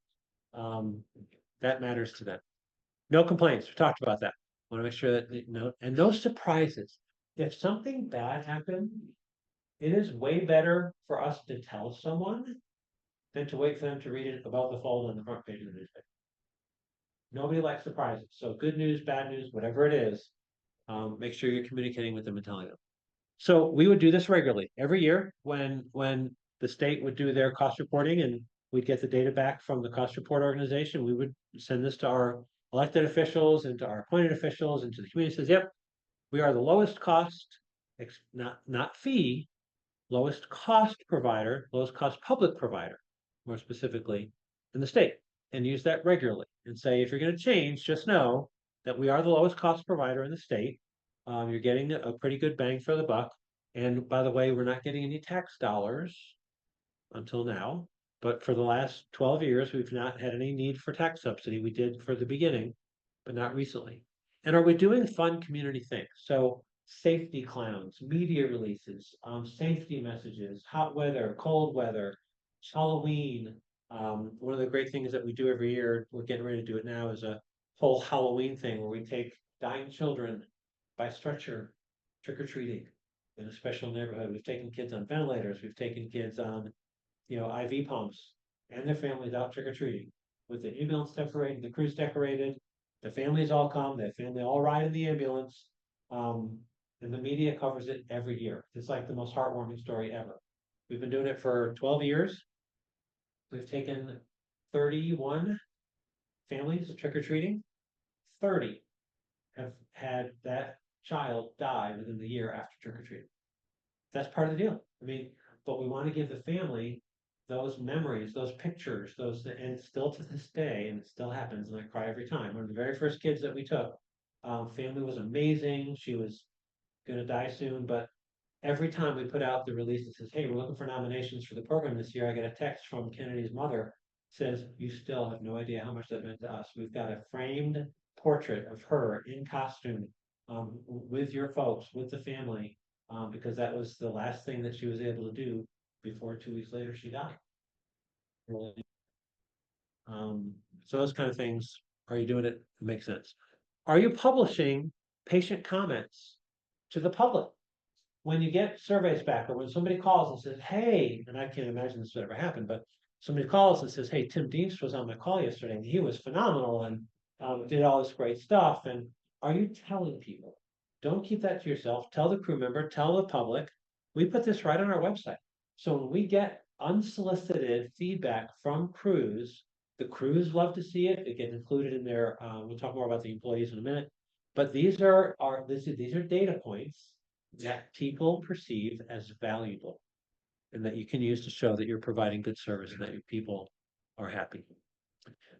That matters to them. No complaints. We talked about that. Want to make sure that, and no surprises. If something bad happened, it is way better for us to tell someone than to wait for them to read it about the fold on the front page of the newspaper. Nobody likes surprises. So good news, bad news, whatever it is, make sure you're communicating with them and telling them. So we would do this regularly every year when the state would do their cost reporting and we'd get the data back from the cost report organization. We would send this to our elected officials and to our appointed officials and to the community. Says, yep, we are the lowest cost, not fee, lowest cost provider, lowest cost public provider, more specifically in the state, and use that regularly and say, if you're going to change, just know that we are the lowest cost provider in the state. You're getting a pretty good bang for the buck. And by the way, we're not getting any tax dollars until now. But for the last 12 years, we've not had any need for tax subsidy. We did for the beginning, but not recently. And are we doing fun community things? So safety clowns, media releases, safety messages, hot weather, cold weather, Halloween. One of the great things that we do every year, we're getting ready to do it now, is a whole Halloween thing where we take dying children by stretcher trick-or-treating in a special neighborhood. We've taken kids on ventilators, we've taken kids on, IV pumps and their families out trick-or-treating with the ambulance decorated, the crews decorated, the families all come, the family all ride in the ambulance. And the media covers it every year. It's like the most heartwarming story ever. We've been doing it for 12 years. We've taken 31 families trick-or-treating. 30 have had that child die within the year after trick-or-treating. That's part of the deal. I mean, but we want to give the family those memories, those pictures, and still to this day, and it still happens, and I cry every time. One of the very first kids that we took, family was amazing. She was gonna die soon, but every time we put out the release that says, hey, we're looking for nominations for the program this year, I get a text from Kennedy's mother, says, you still have no idea how much that meant to us. We've got a framed portrait of her in costume, with your folks, with the family, because that was the last thing that she was able to do before 2 weeks later she died. So those kind of things, are you doing it? It makes sense. Are you publishing patient comments to the public? When you get surveys back, or when somebody calls and says, hey, and I can't imagine this would ever happen, but somebody calls and says, hey, Tim Deems was on my call yesterday and he was phenomenal and did all this great stuff. And are you telling people? Don't keep that to yourself. Tell the crew member, tell the public. We put this right on our website. So when we get unsolicited feedback from crews, the crews love to see it. It gets included in their, we'll talk more about the employees in a minute. But these are data points that people perceive as valuable and that you can use to show that you're providing good service and that your people are happy.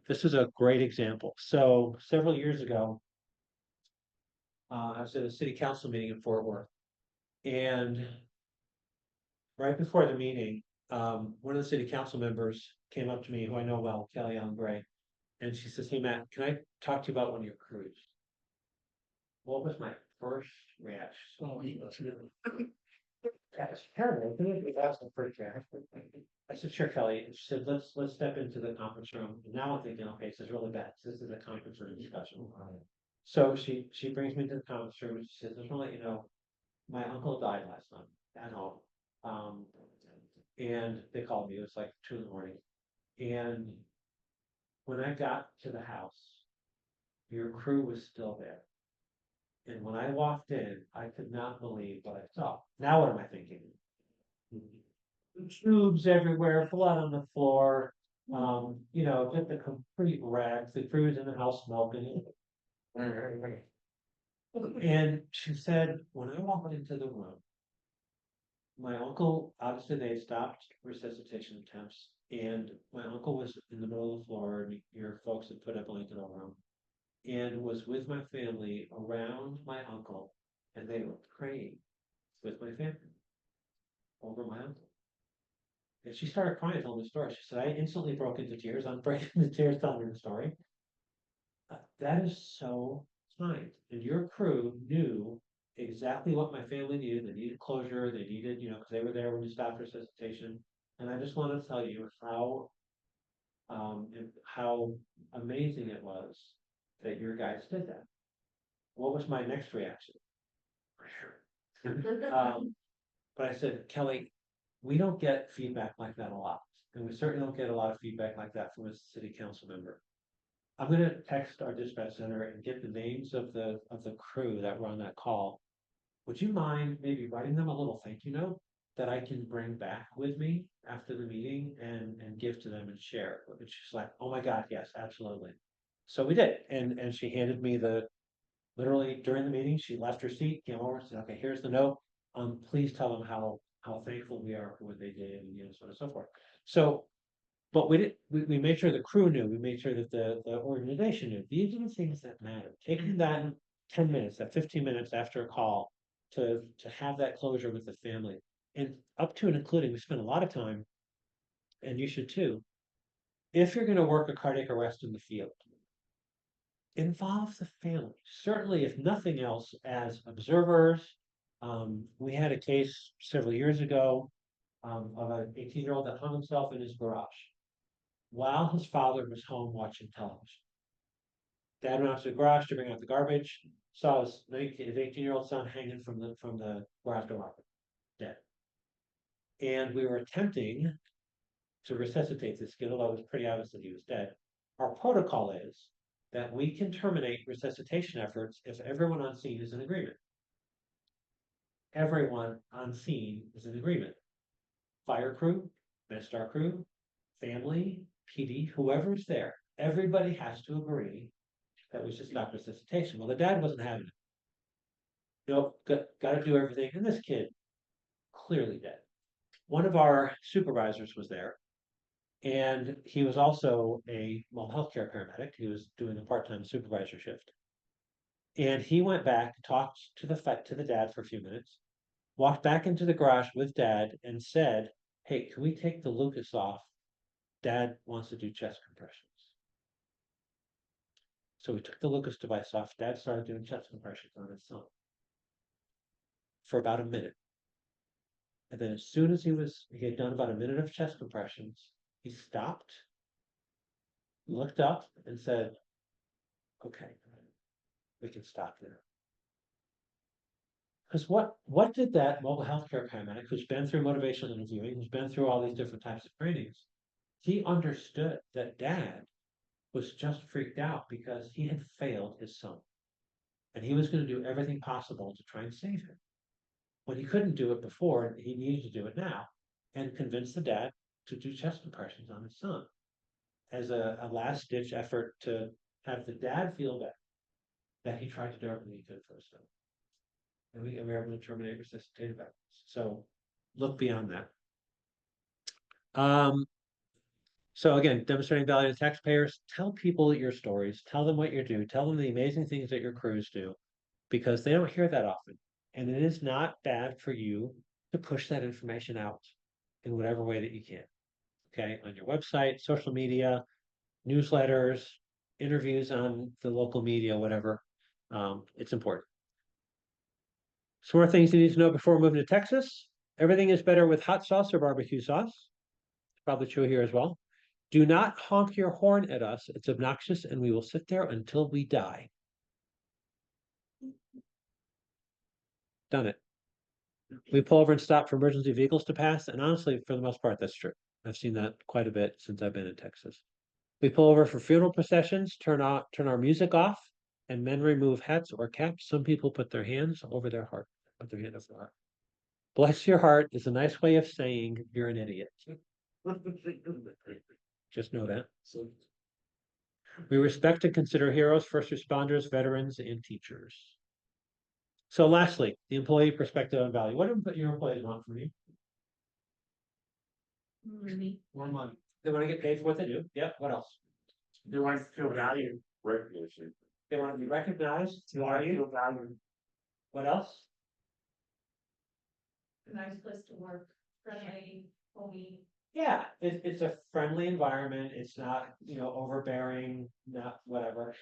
This is a great example. So several years ago, I was at a city council meeting in Fort Worth, and right before the meeting, one of the city council members came up to me, who I know well, Kelly Allen Gray, and she says, hey, Matt, can I talk to you about one of your crews? What was my first reaction? Oh, that's good. That's terrible, isn't it? That's the first reaction. I said, sure, Kelly. And she said, let's step into the conference room. And now I'm thinking, okay, this is really bad. This is a conference room discussion. So she brings me to the conference room and she says, I just want to let you know, my uncle died last night at home. And they called me. It was like 2 a.m. And when I got to the house, your crew was still there. And when I walked in, I could not believe what I saw. Now what am I thinking? Tubes everywhere, blood on the floor, just a complete rags. The crew's in the house smoking. And she said, when I walked into the room, my uncle, obviously they had stopped resuscitation attempts, and my uncle was in the middle of the floor, and your folks had put a blanket over him, and was with my family around my uncle, and they were praying with my family over my uncle. And she started crying, telling the story. She said, I instantly broke into tears. I'm breaking the tears telling her the story. That is so kind. And your crew knew exactly what my family needed. They needed closure. They needed, because they were there when you stopped resuscitation. And I just wanted to tell you how amazing it was that your guys did that. what was my next reaction? But I said, Kelly, we don't get feedback like that a lot. And we certainly don't get a lot of feedback like that from a city council member. I'm gonna text our dispatch center and get the names of the crew that were on that call. Would you mind maybe writing them a little thank you note that I can bring back with me after the meeting and give to them and share? And she's like, oh my God, yes, absolutely. So we did, and she handed me literally during the meeting, she left her seat, came over, and said, okay, here's the note. Please tell them how thankful we are for what they did, and so on and so forth. So, but we made sure the crew knew, we made sure that the organization knew. These are the things that matter. Taking that 10 minutes, that 15 minutes after a call to have that closure with the family. And up to and including, we spend a lot of time, and you should too, if you're gonna work a cardiac arrest in the field, involve the family. Certainly, if nothing else, as observers. We had a case several years ago of an 18-year-old that hung himself in his garage while his father was home watching television. Dad went out to the garage to bring out the garbage, saw his 18-year-old son hanging from the garage door, dead. And we were attempting to resuscitate this kid, although it was pretty obvious that he was dead. Our protocol is that we can terminate resuscitation efforts if everyone on scene is in agreement. Everyone on scene is in agreement. Fire crew, MedStar crew, family, PD, whoever's there, everybody has to agree that we should stop resuscitation. Well, the dad wasn't having it. Nope, got to do everything. And this kid, clearly dead. One of our supervisors was there, and he was also a mobile health care paramedic. He was doing a part-time supervisor shift. And he went back, talked to the dad for a few minutes, walked back into the garage with dad and said, hey, can we take the Lucas off? Dad wants to do chest compressions. So we took the Lucas device off. Dad started doing chest compressions on his son for about a minute. And then as soon as he had done about a minute of chest compressions, he stopped, looked up and said, okay, we can stop there. Because what did that mobile healthcare paramedic who's been through motivational interviewing, who's been through all these different types of trainings, he understood that dad was just freaked out because he had failed his son. And he was going to do everything possible to try and save him. When he couldn't do it before, he needed to do it now, and convince the dad to do chest compressions on his son as a last-ditch effort to have the dad feel better that he tried to do everything he could for his son. And we were able to terminate resuscitative efforts. So look beyond that. So again, demonstrating value to taxpayers, tell people your stories, tell them what you do, tell them the amazing things that your crews do, because they don't hear that often. And it is not bad for you to push that information out in whatever way that you can. Okay, on your website, social media, newsletters, interviews on the local media, whatever. It's important. Some more things you need to know before moving to Texas. Everything is better with hot sauce or barbecue sauce. Probably true here as well. Do not honk your horn at us. It's obnoxious and we will sit there until we die. Done it. We pull over and stop for emergency vehicles to pass. And honestly, for the most part, that's true. I've seen that quite a bit since I've been in Texas. We pull over for funeral processions, turn our music off, and men remove hats or caps. Some people put their hands over their heart, put their hand over their heart. Bless your heart is a nice way of saying you're an idiot. Just know that. We respect and consider heroes, first responders, veterans, and teachers. So lastly, the employee perspective and value. What do your employees want from you? Really? More money. They want to get paid for what they do. Yep. What else? They want to feel valued. Recognition. They want to be recognized. They want to feel valued. What else? A nice place to work, friendly, homey. Yeah, it's a friendly environment. It's not, overbearing, not whatever.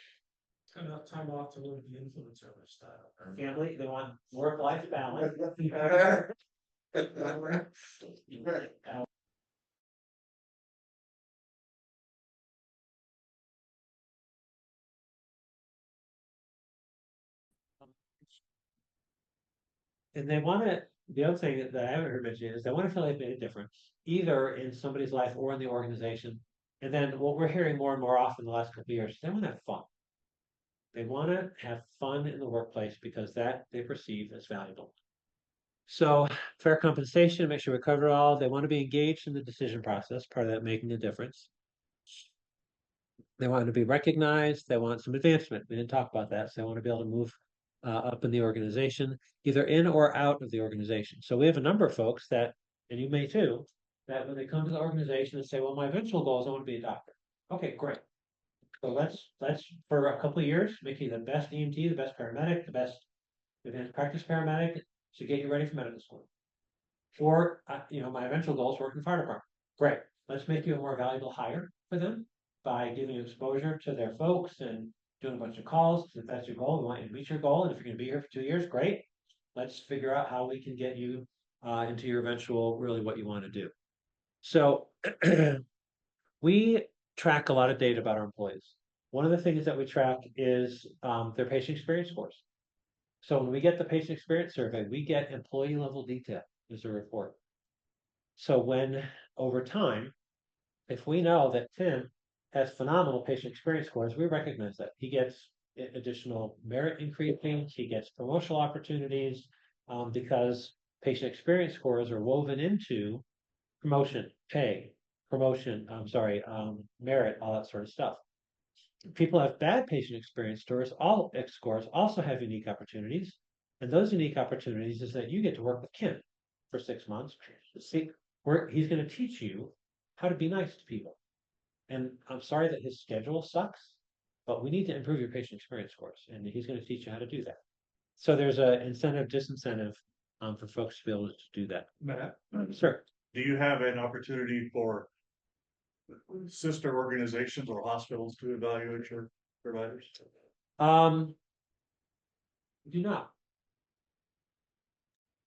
Enough time off to live the influencer lifestyle. Family, they want work-life balance. And they wanna, the other thing that I haven't heard mentioned is they wanna feel they've made a difference, either in somebody's life or in the organization. And then what we're hearing more and more often the last couple of years, they wanna have fun. They wanna have fun in the workplace because that they perceive as valuable. So fair compensation, make sure we cover it all. They want to be engaged in the decision process, part of that making a difference. They want to be recognized. They want some advancement. We didn't talk about that. So they want to be able to move up in the organization, either in or out of the organization. So we have a number of folks that, and you may too, that when they come to the organization and say, well, my eventual goal is I want to be a doctor. Okay, great. So let's for a couple of years, make you the best EMT, the best paramedic, the best advanced practice paramedic to get you ready for medical school. Or, my eventual goal is work in the fire department. Great, let's make you a more valuable hire for them by giving you exposure to their folks and doing a bunch of calls. If that's your goal, we want you to meet your goal. And if you're gonna be here for 2 years, great. Let's figure out how we can get you into your eventual, really what you want to do. So we track a lot of data about our employees. One of the things that we track is their patient experience scores. So when we get the patient experience survey, we get employee level detail as a report. So when over time, if we know that Tim has phenomenal patient experience scores, we recognize that he gets additional merit increasing, he gets promotional opportunities because patient experience scores are woven into promotion, pay, merit, all that sort of stuff. People have bad patient experience scores, also have unique opportunities. And those unique opportunities is that you get to work with Kim for 6 months. See, where he's going to teach you how to be nice to people. And I'm sorry that his schedule sucks, but we need to improve your patient experience scores, and he's going to teach you how to do that. So there's a incentive, disincentive for folks to be able to do that. Matt, Sir. do you have an opportunity for sister organizations or hospitals to evaluate your providers? Do not.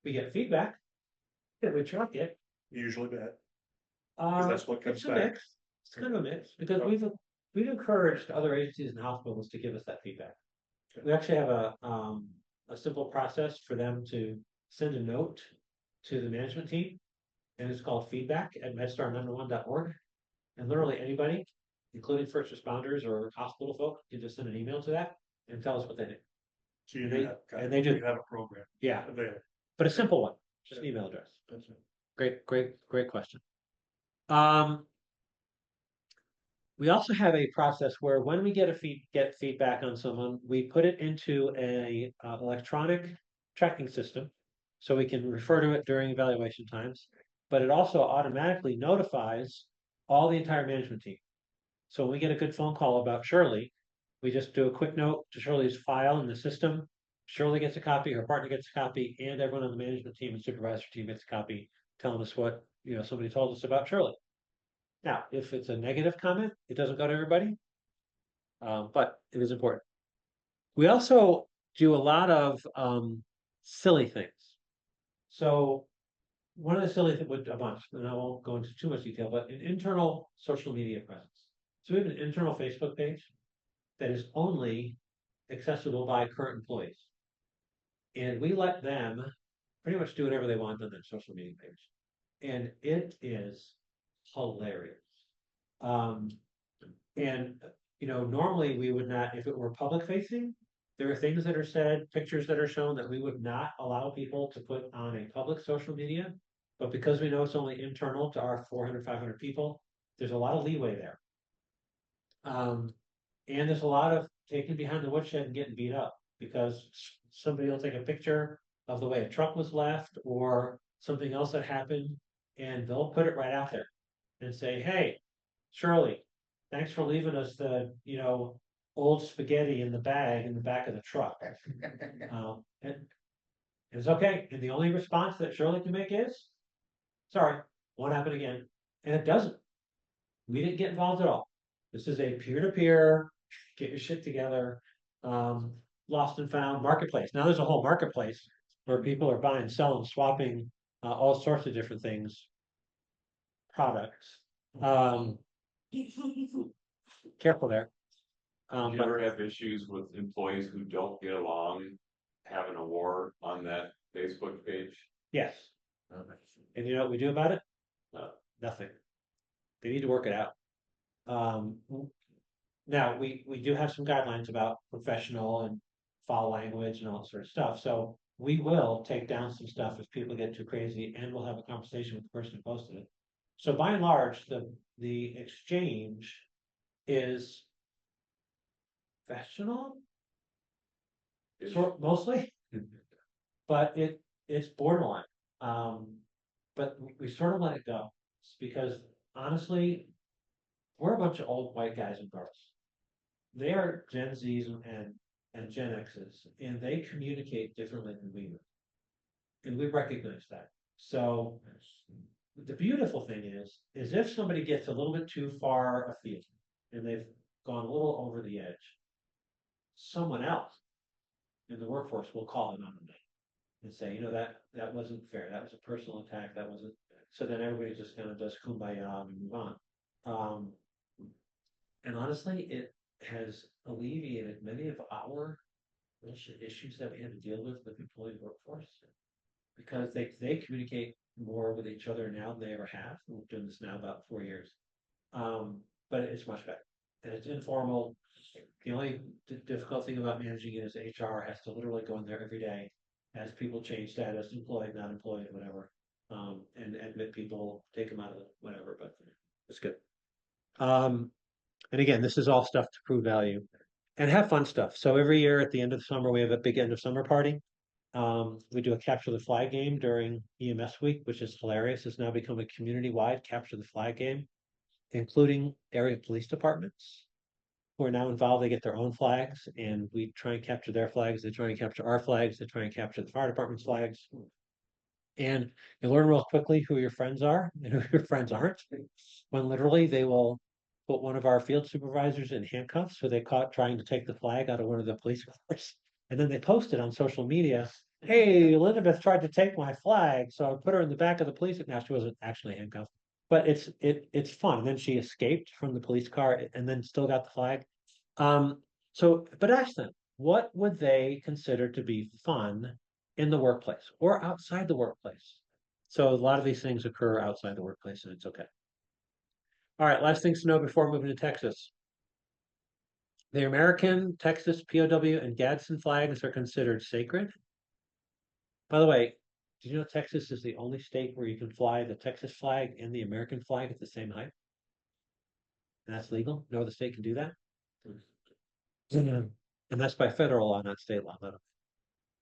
We get feedback. We track it. Usually bad. 'Cause that's what comes It's a back. mix. It's kind of a mix because we've encouraged other agencies and hospitals to give us that feedback. We actually have a simple process for them to send a note to the management team, and it's called feedback@medstar911.org. And literally anybody, including first responders or hospital folk, can just send an email to that and tell us what they think. So you They- have, and they do- you have a program Yeah, available. but a simple one, just an email address. That's it. Great question. We also have a process where when we get feedback on someone, we put it into a electronic tracking system, so we can refer to it during evaluation times. But it also automatically notifies all the entire management team. So when we get a good phone call about Shirley, we just do a quick note to Shirley's file in the system. Shirley gets a copy, her partner gets a copy, and everyone on the management team and supervisor team gets a copy, telling us what somebody told us about Shirley. Now, if it's a negative comment, it doesn't go to everybody, but it is important. We also do a lot of silly things. So one of the silly things, a bunch, and I won't go into too much detail, but an internal social media presence. So we have an internal Facebook page that is only accessible by current employees. And we let them pretty much do whatever they want on their social media page. And it is hilarious. Normally we would not, if it were public facing, there are things that are said, pictures that are shown that we would not allow people to put on a public social media. But because we know it's only internal to our 400, 500 people, there's a lot of leeway there. And there's a lot of taking behind the woodshed and getting beat up because somebody will take a picture of the way a truck was left or something else that happened, and they'll put it right out there and say, hey, Shirley, thanks for leaving us the, old spaghetti in the bag in the back of the truck. And it's okay. And the only response that Shirley can make is, sorry, won't happen again. And it doesn't. We didn't get involved at all. This is a peer-to-peer, get your shit together, lost and found marketplace. Now there's a whole marketplace where people are buying, selling, swapping all sorts of different things, products. Careful there. Do you ever have issues with employees who don't get along, having a war on that Facebook page. Yes. And you know what we do about it? Nothing. They need to work it out. Now, we do have some guidelines about professional and foul language and all that sort of stuff, so we will take down some stuff if people get too crazy, and we'll have a conversation with the person who posted it. So by and large, the exchange is professional, mostly, but it's borderline. But we sort of let it go because honestly, we're a bunch of old white guys and girls. They are Gen Zs and Gen Xs, and they communicate differently than we do. And we recognize that. So the beautiful thing is if somebody gets a little bit too far afield and they've gone a little over the edge, someone else in the workforce will call them on it and say, you know, that wasn't fair. That was a personal attack. That wasn't. So then everybody just kind of does kumbaya and move on. And honestly, it has alleviated many of our issues that we had to deal with employee workforce because they communicate more with each other now than they ever have. We've been doing this now about 4 years. But it's much better. And it's informal. The only difficult thing about managing it is HR has to literally go in there every day as people change status, employed, not employed, whatever, and admit people, take them out of whatever, but it's good. And again, this is all stuff to prove value and have fun stuff. So every year at the end of the summer, we have a big end of summer party. We do a capture the flag game during EMS week, which is hilarious. It's now become a community-wide capture the flag game, including area police departments who are now involved. They get their own flags and we try and capture their flags. They try and capture our flags. They try and capture the fire department's flags. And you learn real quickly who your friends are and who your friends aren't. When literally they will put one of our field supervisors in handcuffs who they caught trying to take the flag out of one of the police cars. And then they posted on social media, hey, Elizabeth tried to take my flag. So I put her in the back of the police. Now she wasn't actually handcuffed, but it's fun. And then she escaped from the police car and then still got the flag. But ask them, what would they consider to be fun in the workplace or outside the workplace? So a lot of these things occur outside the workplace and it's okay. All right, last things to know before moving to Texas. The American, Texas, POW, and Gadsden flags are considered sacred. By the way, did you know Texas is the only state where you can fly the Texas flag and the American flag at the same height? And that's legal? No other state can do that? And that's by federal law, not state law.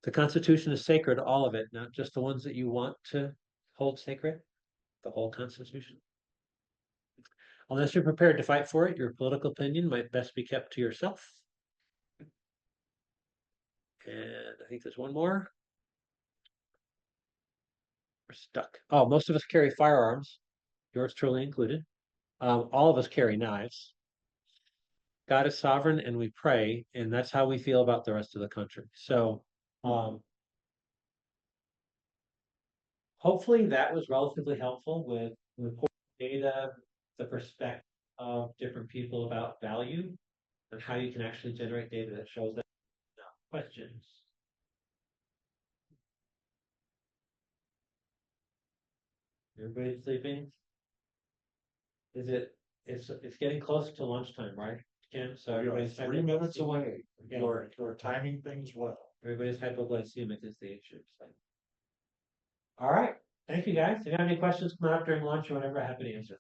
The Constitution is sacred, all of it, not just the ones that you want to hold sacred, the whole Constitution. Unless you're prepared to fight for it, your political opinion might best be kept to yourself. And I think there's one more. We're stuck. Oh, most of us carry firearms, yours truly included. All of us carry knives. God is sovereign and we pray, and that's how we feel about the rest of the country. So hopefully that was relatively helpful with data, the perspective of different people about value and how you can actually generate data that shows that. Questions? Everybody sleeping? It's getting close to lunchtime, right, Kim? So everybody's 3 minutes away. Yeah. You're timing things well. Everybody's hypoglycemic as they age. All right. Thank you guys. If you have any questions come up during lunch or whatever, I'm happy to answer.